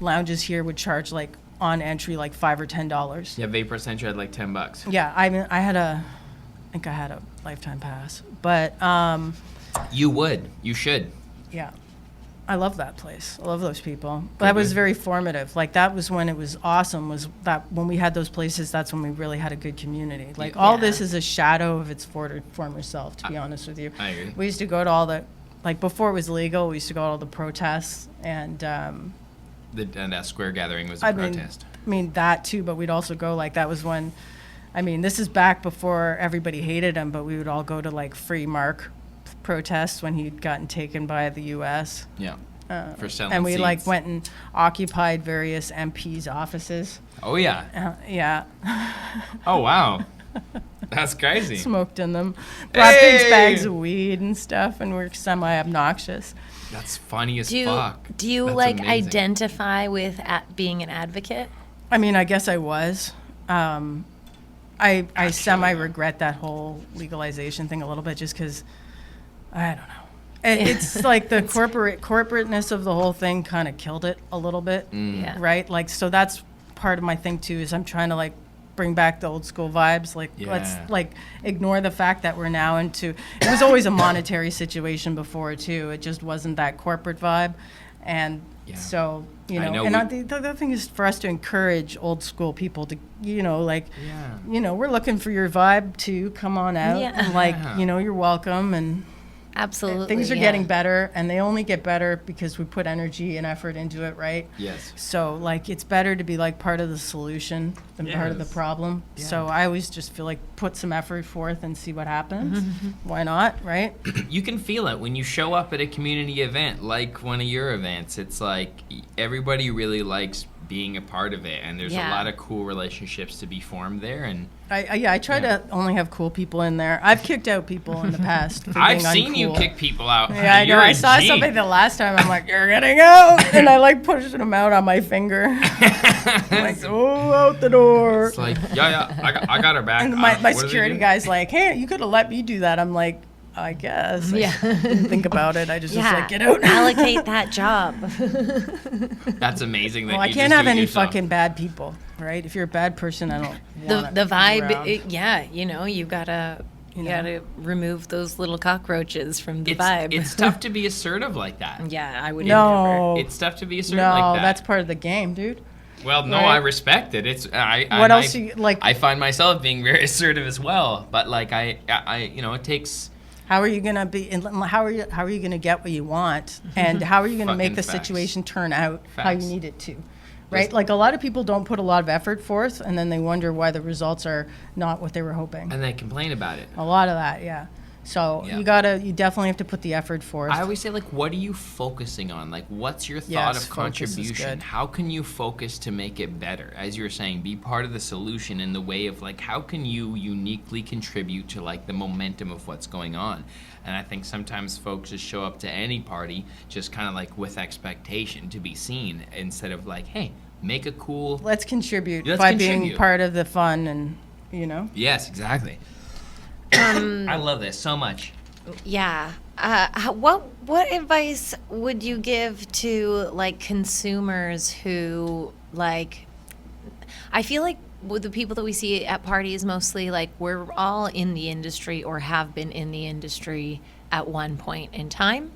lounges here would charge like on entry like $5 or $10. Yeah, Vapor Central had like $10. Yeah, I mean I think I had a lifetime pass, but You would. You should. yeah. I love that place. I love those people. That was very formative. Like that was when it was awesome. Was that when we had those places? That's when we really had a good community. Like all Yeah. this is a shadow of its former self. To be honest with you, I agree. We used to go to all the, like before it was legal. We used to go to all the protests, and That square gathering was a I protest. mean that too. But we'd also go like that was when, I mean this is back before everybody hated him. But we would all go to like Free Mark protests when he'd gotten taken by the U.S. Yeah. For selling And we seeds. like went and occupied various MPs' offices. Oh, yeah. Yeah, Oh, wow. That's crazy. smoked in them, brought these Hey! bags of weed and stuff, and we're semi-obnoxious. That's funny as Do you, fuck. do you That's like amazing. identify with being an advocate? I mean, I guess I was. I semi-regret that whole legalization thing a little bit, just because I don't know. And it's like the corporateness of the whole thing kind of killed it a little bit, Yeah. right? Like, so that's part of my thing too, is I'm trying to like bring back the old school vibes. Like, let's like ignore the fact that we're now into, it was always a monetary situation before too. It just wasn't that corporate vibe. And so, you know, and the other thing is for us to encourage old school people to, you know, like, you know, we're looking for your vibe too. Come on out. Yeah. And like, you know, you're welcome. And Absolutely. things are yeah. getting better, and they only get better because we put energy and effort into it, right? Yes. So, like, it's better to be, like, part of the solution than part of the problem. Yeah. So I always just feel like put some effort forth and see what happens. Why not, right? You can feel it when you show up at a community event like one of your events. It's like everybody really likes being a part of it, and there's a lot of cool relationships to be formed there. And I try to only have cool people in there. I've kicked out people in the past. For I've being seen you uncool. kick people out. Yeah, I know. You're I a saw G. somebody the last time. I'm like, you're getting out, and I like pushed them out on my finger. I'm like, oh, out the door. It's like, I got her back. And my security guy's like, hey, you could have let me do that. I'm like, I guess. Yeah. I didn't think about it. I just was Yeah. like, get out. Allocate that job. That's amazing. That Well, I you can't just have do it any yourself. fucking bad people, right? If you're a bad person, I don't want The vibe, you know, you gotta remove those little cockroaches from the vibe. It's tough to be assertive like that. Yeah, I would No. It's tough to be assertive No, like that. that's part of the game, dude. Well, no, Right. I respect it. It's What else do you like? I find myself being very assertive as well, but like I you know, it takes. How are you gonna be? How are you gonna get what you want? And how are you gonna make Fucking the facts. situation turn out how you Facts. need it to? Right? Like a lot of people don't put a lot of effort forth, and then they wonder why the results are not what they were hoping. And they complain about it. A lot of that, yeah. So Yeah. you definitely have to put the effort forth. I always say, like, what are you focusing on? Like, what's your thought Yes, of focus is contribution? good. How can you focus to make it better? As you were saying, be part of the solution in the way of, like, how can you uniquely contribute to, like, the momentum of what's going on? And I think sometimes folks just show up to any party just kind of, like, with expectation to be seen instead of, like, hey, make a cool... Let's contribute Let's by contribute. being part of the fun, and you know. Yes, exactly. I love this so much. Yeah. What advice would you give to like consumers who like? I feel like with the people that we see at parties, mostly like we're all in the industry or have been in the industry at one point in time.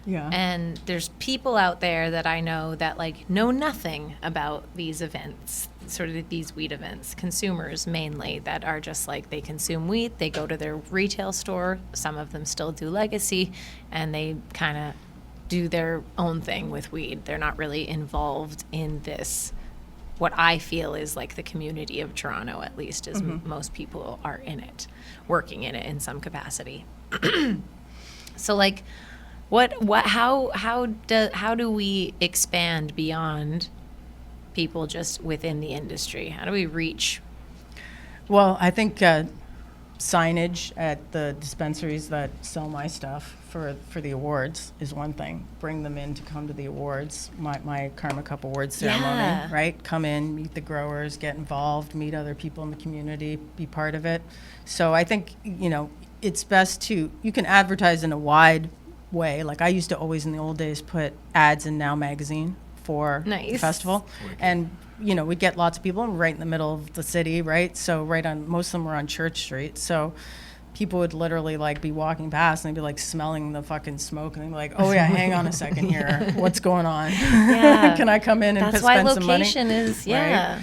Yeah. And there's people out there that I know that like know nothing about these events, sort of these weed events, consumers mainly that are just like they consume weed, they go to their retail store, some of them still do legacy, and they kind of do their own thing with weed. They're not really involved in this, what I feel is like the community of Toronto, at least, as most people are in it, working in it in some capacity. So like, how do we expand beyond people just within the industry? How do we reach? Well, I think signage at the dispensaries that sell my stuff for the awards is one thing. Bring them in to come to the awards, my Karma Cup Awards ceremony, Yeah. right? Come in, meet the growers, get involved, meet other people in the community, be part of it. So I think, you know, it's best to, you can advertise in a wide way. Like I used to always in the old days put ads in Now Magazine for the Nice. festival. And, you know, we'd get lots of people right in the middle of the city, right? So right on, most of them were on Church Street. So people would literally like be walking past and they'd be like smelling the fucking smoke and they'd be like, oh yeah, hang on a second here. What's going on? Yeah. Can I come in and That's why spend some money? location is, yeah.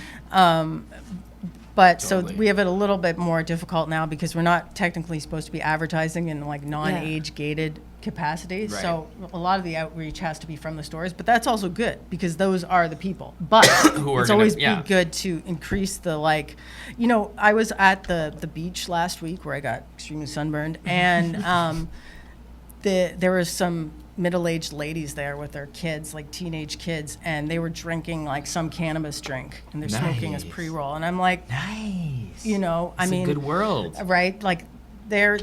But Totally. so we have it a little bit more difficult now because we're not technically supposed to be advertising in like non-age gated capacity. Right. So a lot of the outreach has to be from the stores, but that's also good because those are the people. But Who are it's gonna- always yeah. be good to increase the like, you know, I was at the beach last week where I got extremely sunburned and there was some middle-aged ladies there with their kids, like teenage kids, and they were drinking like some cannabis drink and they're smoking as Nice. pre-roll. And I'm like, Nice. you know, I It's mean, a good world. right? Like they're,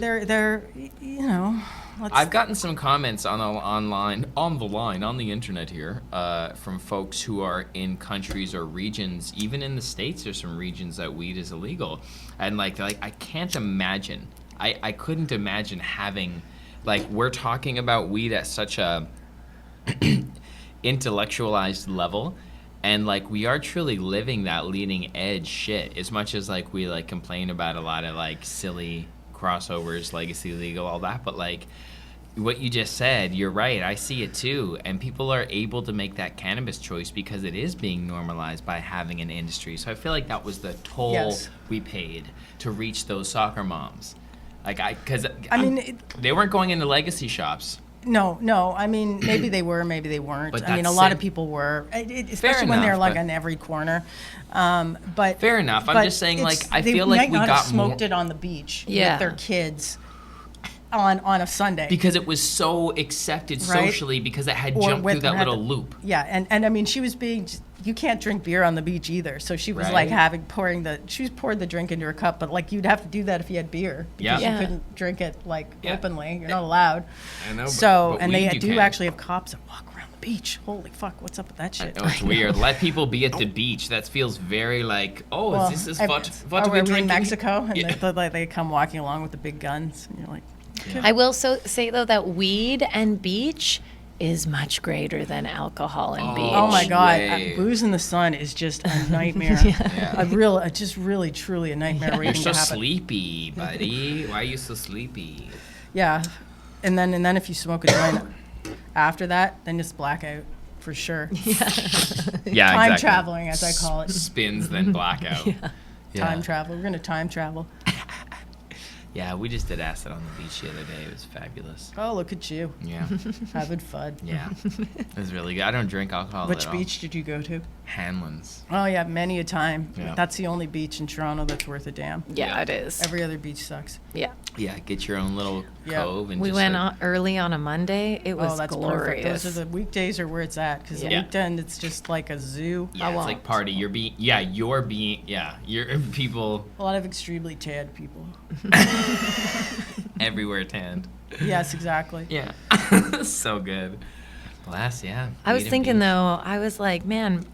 you know, I've gotten some comments on the internet here, from folks who are in countries or regions, even in the States, there's some regions that weed is illegal. And like I can't imagine, I couldn't imagine having like we're talking about weed at such a intellectualized level, and like we are truly living that leading edge shit, as much as like we like complain about a lot of like silly crossovers, legacy legal, all that, but like what you just said, you're right, I see it too, and people are able to make that cannabis choice because it is being normalized by having an industry. So I feel like that was the toll we paid to reach those soccer moms. Like they weren't going into legacy shops. No. I mean, maybe they were, maybe they weren't. But I mean, a lot of people were, especially when they're like on every corner. But fair enough. I'm just saying, like, I feel like we might not got have smoked it on the beach with their kids on a Sunday because it was so accepted socially, because it had jumped through that little loop. Yeah, and I mean, she was you can't drink beer on the beach either. So she was like poured the drink into her cup, but like you'd have to do that if you had beer, because you couldn't drink it like openly. You're not allowed. I know. So but they do actually have cops that walk around the beach. Holy fuck, what's up with that shit? Oh, it's weird. Let people be at the beach. That feels very like, this is what we drink in Mexico, and they come walking along with the big guns, and you're like. Yeah. I will say though that weed and beach is much greater than alcohol and beach. Oh my God, booze in the sun is just a nightmare. Just really, truly a nightmare. You're so sleepy, buddy. Why are you so sleepy? Yeah, and then if you smoke a joint after that, then it's blackout for sure. Yeah, time traveling, as I call it. Spins then blackout. Time travel. We're gonna time travel. Yeah, we just did acid on the beach the other day. It was fabulous. Oh, look at you. Yeah. Having fun. Yeah. It was really good. I don't drink alcohol Which at all. Which beach did you go to? Hanlon's. Oh, yeah, many a time. Yeah. That's the only beach in Toronto that's worth a damn. Yeah, it is. Every other beach sucks. Yeah. Yeah, get your own little cove. And we just went early on a Monday. It was that's glorious. Perfect. Those are the weekdays are where it's at, because the weekend it's just like a zoo. Yeah, it's like party. You're people. A lot of extremely tanned people. Everywhere tanned. Yes, exactly. Yeah. So good. Blast, yeah. I was thinking though, I was like, man,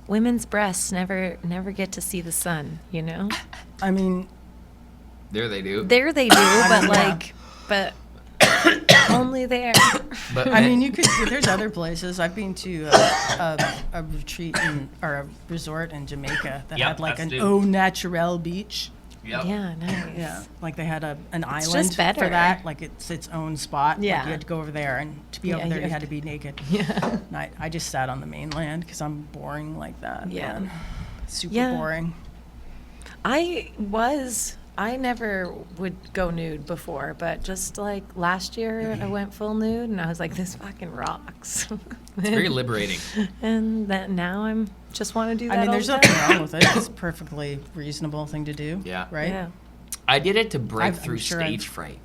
women's breasts never get to see the sun, you know? I mean, there they do. But only there. But I mean, there's other places. I've been to a retreat or a resort in Jamaica that had like an au naturel beach. Yep. Yeah, nice. Yeah, like they had an island just better. for that. Like it's its own spot. Yeah. Like you had to go over there, and to be over there, you had to be naked. Yeah. And I just sat on the mainland because I'm boring like that. Yeah. Man. Super boring. I never would go nude before, but just like last year I went full nude and I was like, this fucking rocks. It's very liberating. And that now I'm just want to do that. I mean, there's nothing wrong with it. It's a perfectly reasonable thing to do. Yeah. Right? Yeah. I did it to break through stage fright.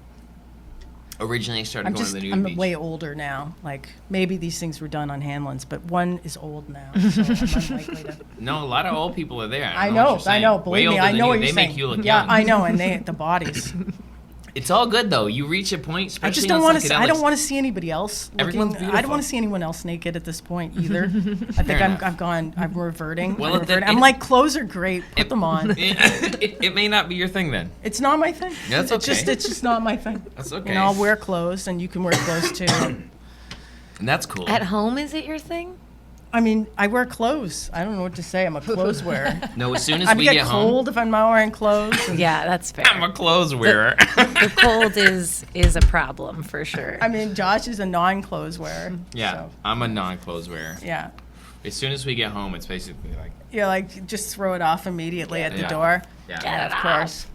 Originally, I started going to the nude beach. I'm way older now. Like, maybe these things were done on Hanlon's, but one is old now, so I'm unlikely to. No, a lot of old people are there. I know. Believe me, I know what you're saying. They make you look young. Yeah, I know, and the bodies. It's all good though. You reach a point, especially I just don't want to. I don't psychedelics. want to see anybody else. Everyone's beautiful. I don't want to see anyone else naked at this point either. I think I'm reverting. Well, I'm like, clothes are great. Put them on. It may not be your thing then. It's not my thing. That's okay. It's just not my thing. That's okay. And I'll wear clothes, and you can wear clothes too. And that's cool. At home, is it your thing? I mean, I wear clothes. I don't know what to say. I'm a clothes wearer. No, as soon as I we get get cold home, if I'm not wearing clothes. Yeah, that's fair. I'm a clothes wearer. The cold is a problem for sure. I mean, Josh is a non-clothes wearer. Yeah, so. I'm a non-clothes wearer. Yeah. As soon as we get home, it's basically like. Yeah, like just throw it off immediately at the door. Yeah. Get it Of course.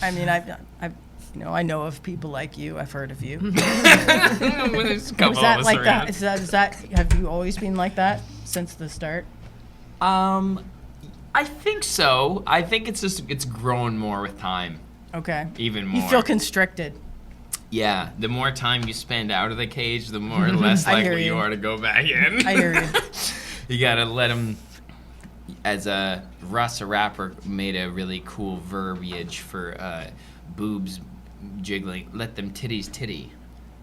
I mean, I know of people like you. I've heard of you. There's a couple Is that of us like around. that? Is that? Have you always been like that since the start? I think so. I think it's grown more with time. Okay. Even more. You feel constricted. Yeah, the more time you spend out of the cage, the more less I hear likely you you. are to go back in. I hear you. You gotta let them. As Russ, a rapper, made a really cool verbiage for boobs jiggling. Let them titties titty,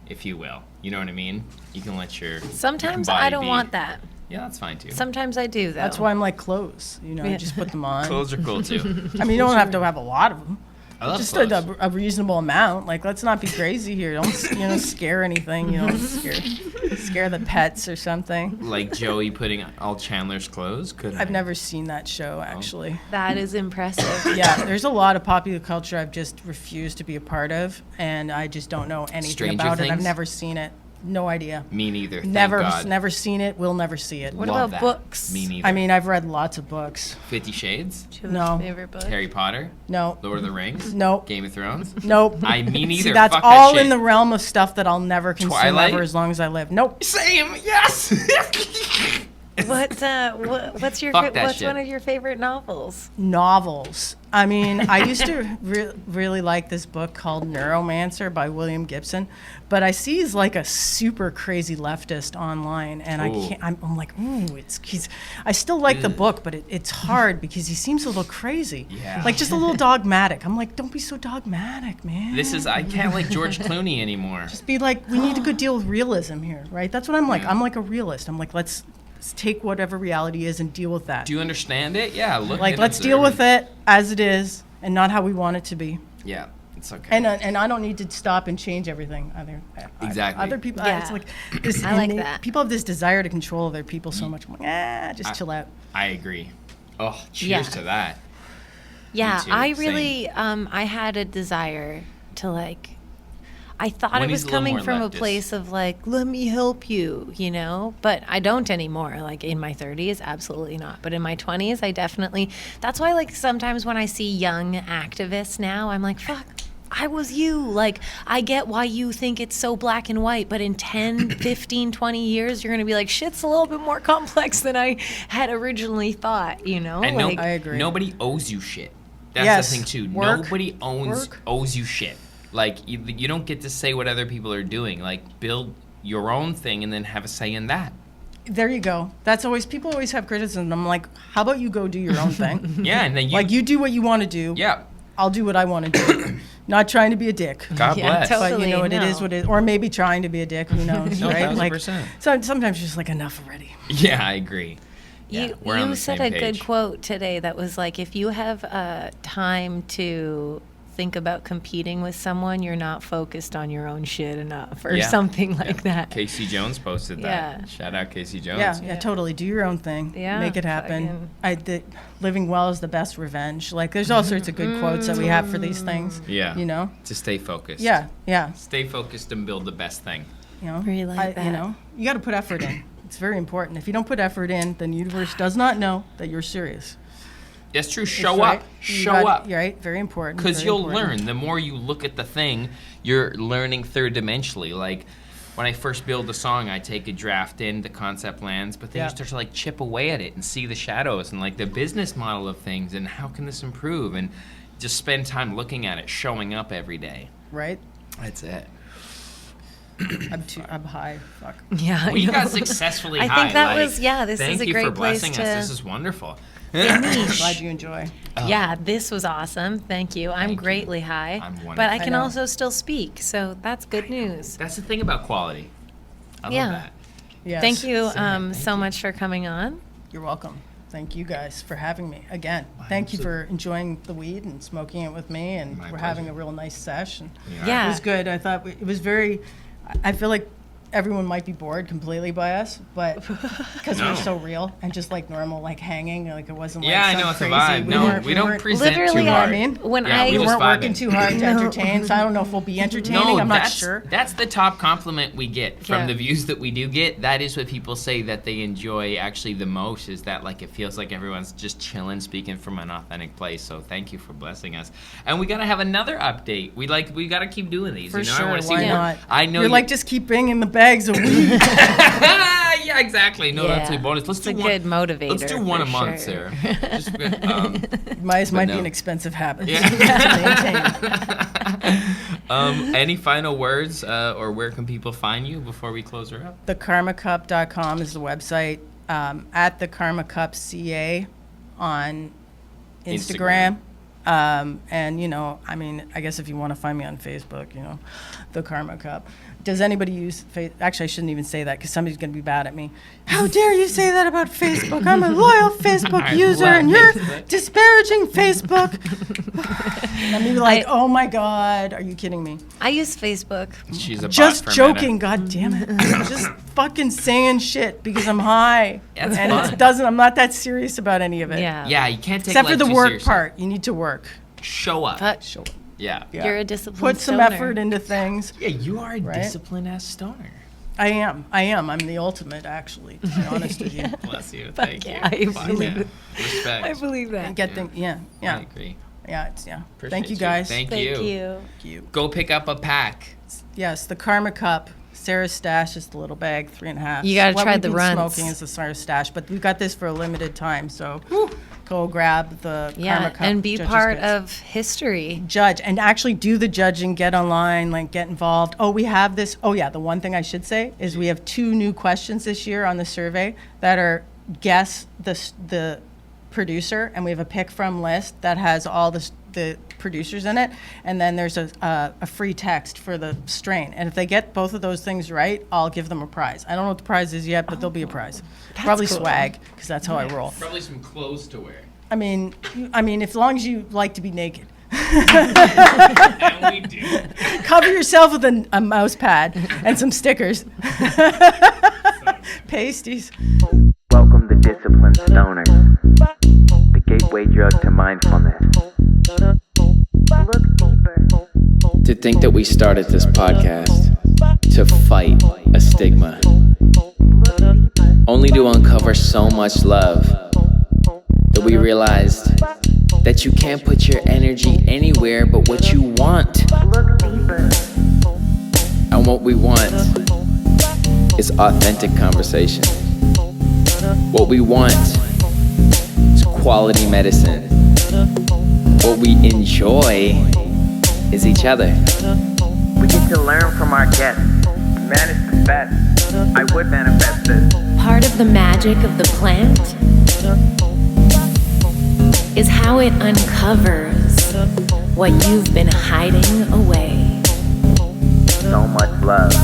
if you will. You know what I mean? You can let your Sometimes body I don't be. want that. Yeah, that's fine too. Sometimes I do, though. That's why I'm like clothes. You know, Yeah. just put them on. Clothes are cool too. I mean, you don't have to have a lot of them. I love just clothes. a reasonable amount. Like, let's not be crazy here. Don't scare anything. Scare the pets or something. Like Joey putting all Chandler's clothes. I've never seen that show, actually. That is impressive. Yeah, there's a lot of popular culture I've just refused to be a part of, and I just don't know anything Stranger about it. I've Things? never seen it. No idea. Me neither. Thank Never, God. never seen it. Will never see it. What Love about that. books? Me neither. I mean, I've read lots of books. 50 Shades, Do you have No. a favorite book? Harry Potter, No. Lord of the Rings, Nope. Game of Thrones. Nope. Me neither. See, that's Fuck all that shit. in the realm of stuff that I'll never consume Twilight? ever as long as I live. Nope. Same. Yes. What's Fuck that what's shit. one of your favorite novels? Novels. I mean, I used to really like this book called Neuromancer by William Gibson, but I see he's like a super crazy leftist online, and I Ooh. can't. I'm like, ooh, I still like the book, but it's hard because he seems a little crazy. Yeah. Like just a little dogmatic. I'm like, don't be so dogmatic, man. I can't like George Clooney anymore. Just be like, we need to go deal with realism here, right? That's what I'm like. Yeah. I'm like a realist. I'm like, let's take whatever reality is and deal with that. Do you understand it? Yeah. Look. Like, and let's observe deal with it as it is and not how we want it to be. Yeah. It's okay. And I don't need to stop and change everything. Exactly. Other people, Yeah. it's like this. I like innate- that. People have this desire to control other people so much. I'm like, just chill out. I agree. Oh, cheers Yeah. to that. Yeah, too, I same. really I had a desire to like I thought it Wendy's was a little coming more from a leftist. place of like, let me help you, but I don't anymore. Like in my 30s, absolutely not. But in my 20s, I definitely, that's why like sometimes when I see young activists now, I'm like, fuck, I was you. Like, I get why you think it's so black and white, but in 10, 15, 20 years, you're going to be like, shit's a little bit more complex than I had originally thought, And like, I agree. Nobody owes you shit. That's Yes. the thing too. Work. Nobody owes you shit. Like you don't get to say what other people are doing. Like build your own thing and then have a say in that. There you go. That's always, people always have criticism. I'm like, how about you go do your own thing? Yeah, and then You do what you want to do. Yeah. I'll do what I want to do. Not trying to be a dick. God Yeah, bless. totally. But you know what it is, no. what it is. Or maybe trying to be a dick, who knows, right? Like, 1000%. so sometimes you're just like, enough already. Yeah, I agree. Yeah, You, we're on you the said same a page. good quote today that was like, if you have time to think about competing with someone, you're not focused on your own shit enough or Yeah. something like that. Casey Jones posted that. Yeah. Shout out Casey Jones. Yeah, totally. Do your own thing. Yeah, Make it happen. fucking- Living well is the best revenge. Like, there's all sorts of good quotes that we have for these things. Yeah. You know? To stay focused. Yeah, yeah. Stay focused and build the best thing. You know? Really like that. You know? You got to put effort in. It's very important. If you don't put effort in, then the universe does not know that you're serious. That's true. That's Show right. up. You Show got- up. Right? Very important. Because very you'll important. learn. The more you look at the thing, you're learning third dimensionally. Like when I first build a song, I take a draft in, the concept lands, but then Yeah. you start to like chip away at it and see the shadows and like the business model of things and how can this improve and just spend time looking at it, showing up every day. Right? That's it. I'm high. Fuck. Yeah. I Well, you know. got successfully I high. think that like, was, yeah, this thank is a you great for blessing place us. to- This is wonderful. Glad you enjoy. Yeah, this was awesome. Thank you. I'm Thank you. greatly high, I'm wonderful. but I I can know. also still speak, so that's good news. That's the thing about quality. I Yeah. love that. Yes. Thank you Thank so much for coming on. You're welcome. Thank you guys for having me again. Thank you for enjoying the weed and smoking it with me, and My we're having a pleasure. real nice session. Yeah. It was good. I thought it was very. I feel like everyone might be bored completely by us, but because No. we're so real and just like normal, like hanging, like it wasn't. Like Yeah, I some know, it's a crazy, vibe. No, weren't- we don't weren't- present Literally, too You know what hard. I mean? When Yeah, I we We just weren't working vibing. too hard to entertain, so I don't know if we'll be entertaining. I'm not that's, sure. That's the top compliment we get from Yeah. the views that we do get. That is what people say that they enjoy actually the most is that like it feels like everyone's just chilling, speaking from an authentic place. So thank you for blessing us. And we gotta have another update. We gotta keep doing these. For you know? I sure, wanna see why more. not? I know You're like, just keep bringing the bags of weed. yeah, exactly. No, that's a Yeah. bonus. Let's It's do a one. good motivator. Let's do one a for month, sure. Sarah. Just, Might no. be an expensive habit Yeah. to maintain. any final words or where can people find you before we close her up? TheKarmaCup.com is the website. At the Karma Cup CA on Instagram. And, I mean, I guess if you want to find me on Facebook, The Karma Cup. does anybody use actually I shouldn't even say that because somebody's going to be mad at me. How dare you say that about Facebook? I'm a loyal Facebook user and you're disparaging Facebook. And I'm like, oh my God, are you kidding me? I use Facebook. She's a bot Just for joking, Meta. God damn it. I'm just fucking saying shit because I'm high. That's and fun. I'm not that serious about any of it. Yeah. Yeah, you can't take Except for life the too work seriously. part. You need to work. Show up. But Show it. Yeah. Yeah. you're a disciplined Put some stoner. effort into things. Yeah, you are a Right? disciplined ass stoner. I am. I'm the ultimate, actually, to be honest with you. Bless you. Thank you. yeah, I Fuck believe yeah. it. Respect. I believe that. And get things, I yeah. agree. Yeah, Appreciate Thank you, guys. Thank Thank you. you. Thank you. Go pick up a pack. Yes, the Karma Cup. Sarah's stash is the little bag, 3.5. You gotta What try we've the been runs. Smoking is the Sarah's stash, but we've got this for a limited time, so go grab the Karma Yeah, Cup. and be Judges part Kits. of history. Judge and actually do the judging, get online, like get involved. Oh, we have this. Oh yeah, the one thing I should say is we have 2 new questions this year on the survey that are guess the producer, and we have a pick from list that has all the producers in it, and then there's a free text for the strain. And if they get both of those things right, I'll give them a prize. I don't know what the prize is yet, but there'll be a prize. Probably cool. swag, because that's how I roll. Probably some clothes to wear. I mean, as long as you like to be naked. And we do. Cover yourself with a mouse pad and some stickers. Pasties. Welcome to Disciplined Stoners, the gateway drug to mindfulness. Look deeper. To think that we started this podcast to fight a stigma, Look deeper. only to uncover so much love that we realized that you can't put your energy anywhere but what you want. Look deeper. And what we want is authentic conversation. What we want is quality medicine. What we enjoy is each other. We get to learn from our guests. Manifest the best. I would manifest this. Part of the magic of the plant is how it uncovers what you've been hiding away. So much love.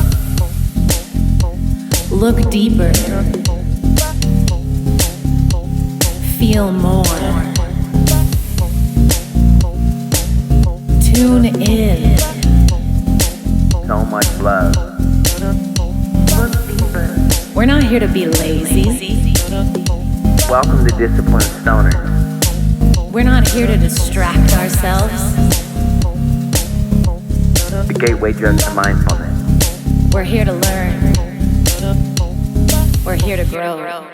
Look deeper. Feel more. Tune in. So much love. Look deeper. We're not here to be lazy. Welcome to Disciplined Stoners, We're not here to distract ourselves. the gateway drug to mindfulness. We're here to learn. We're here to grow.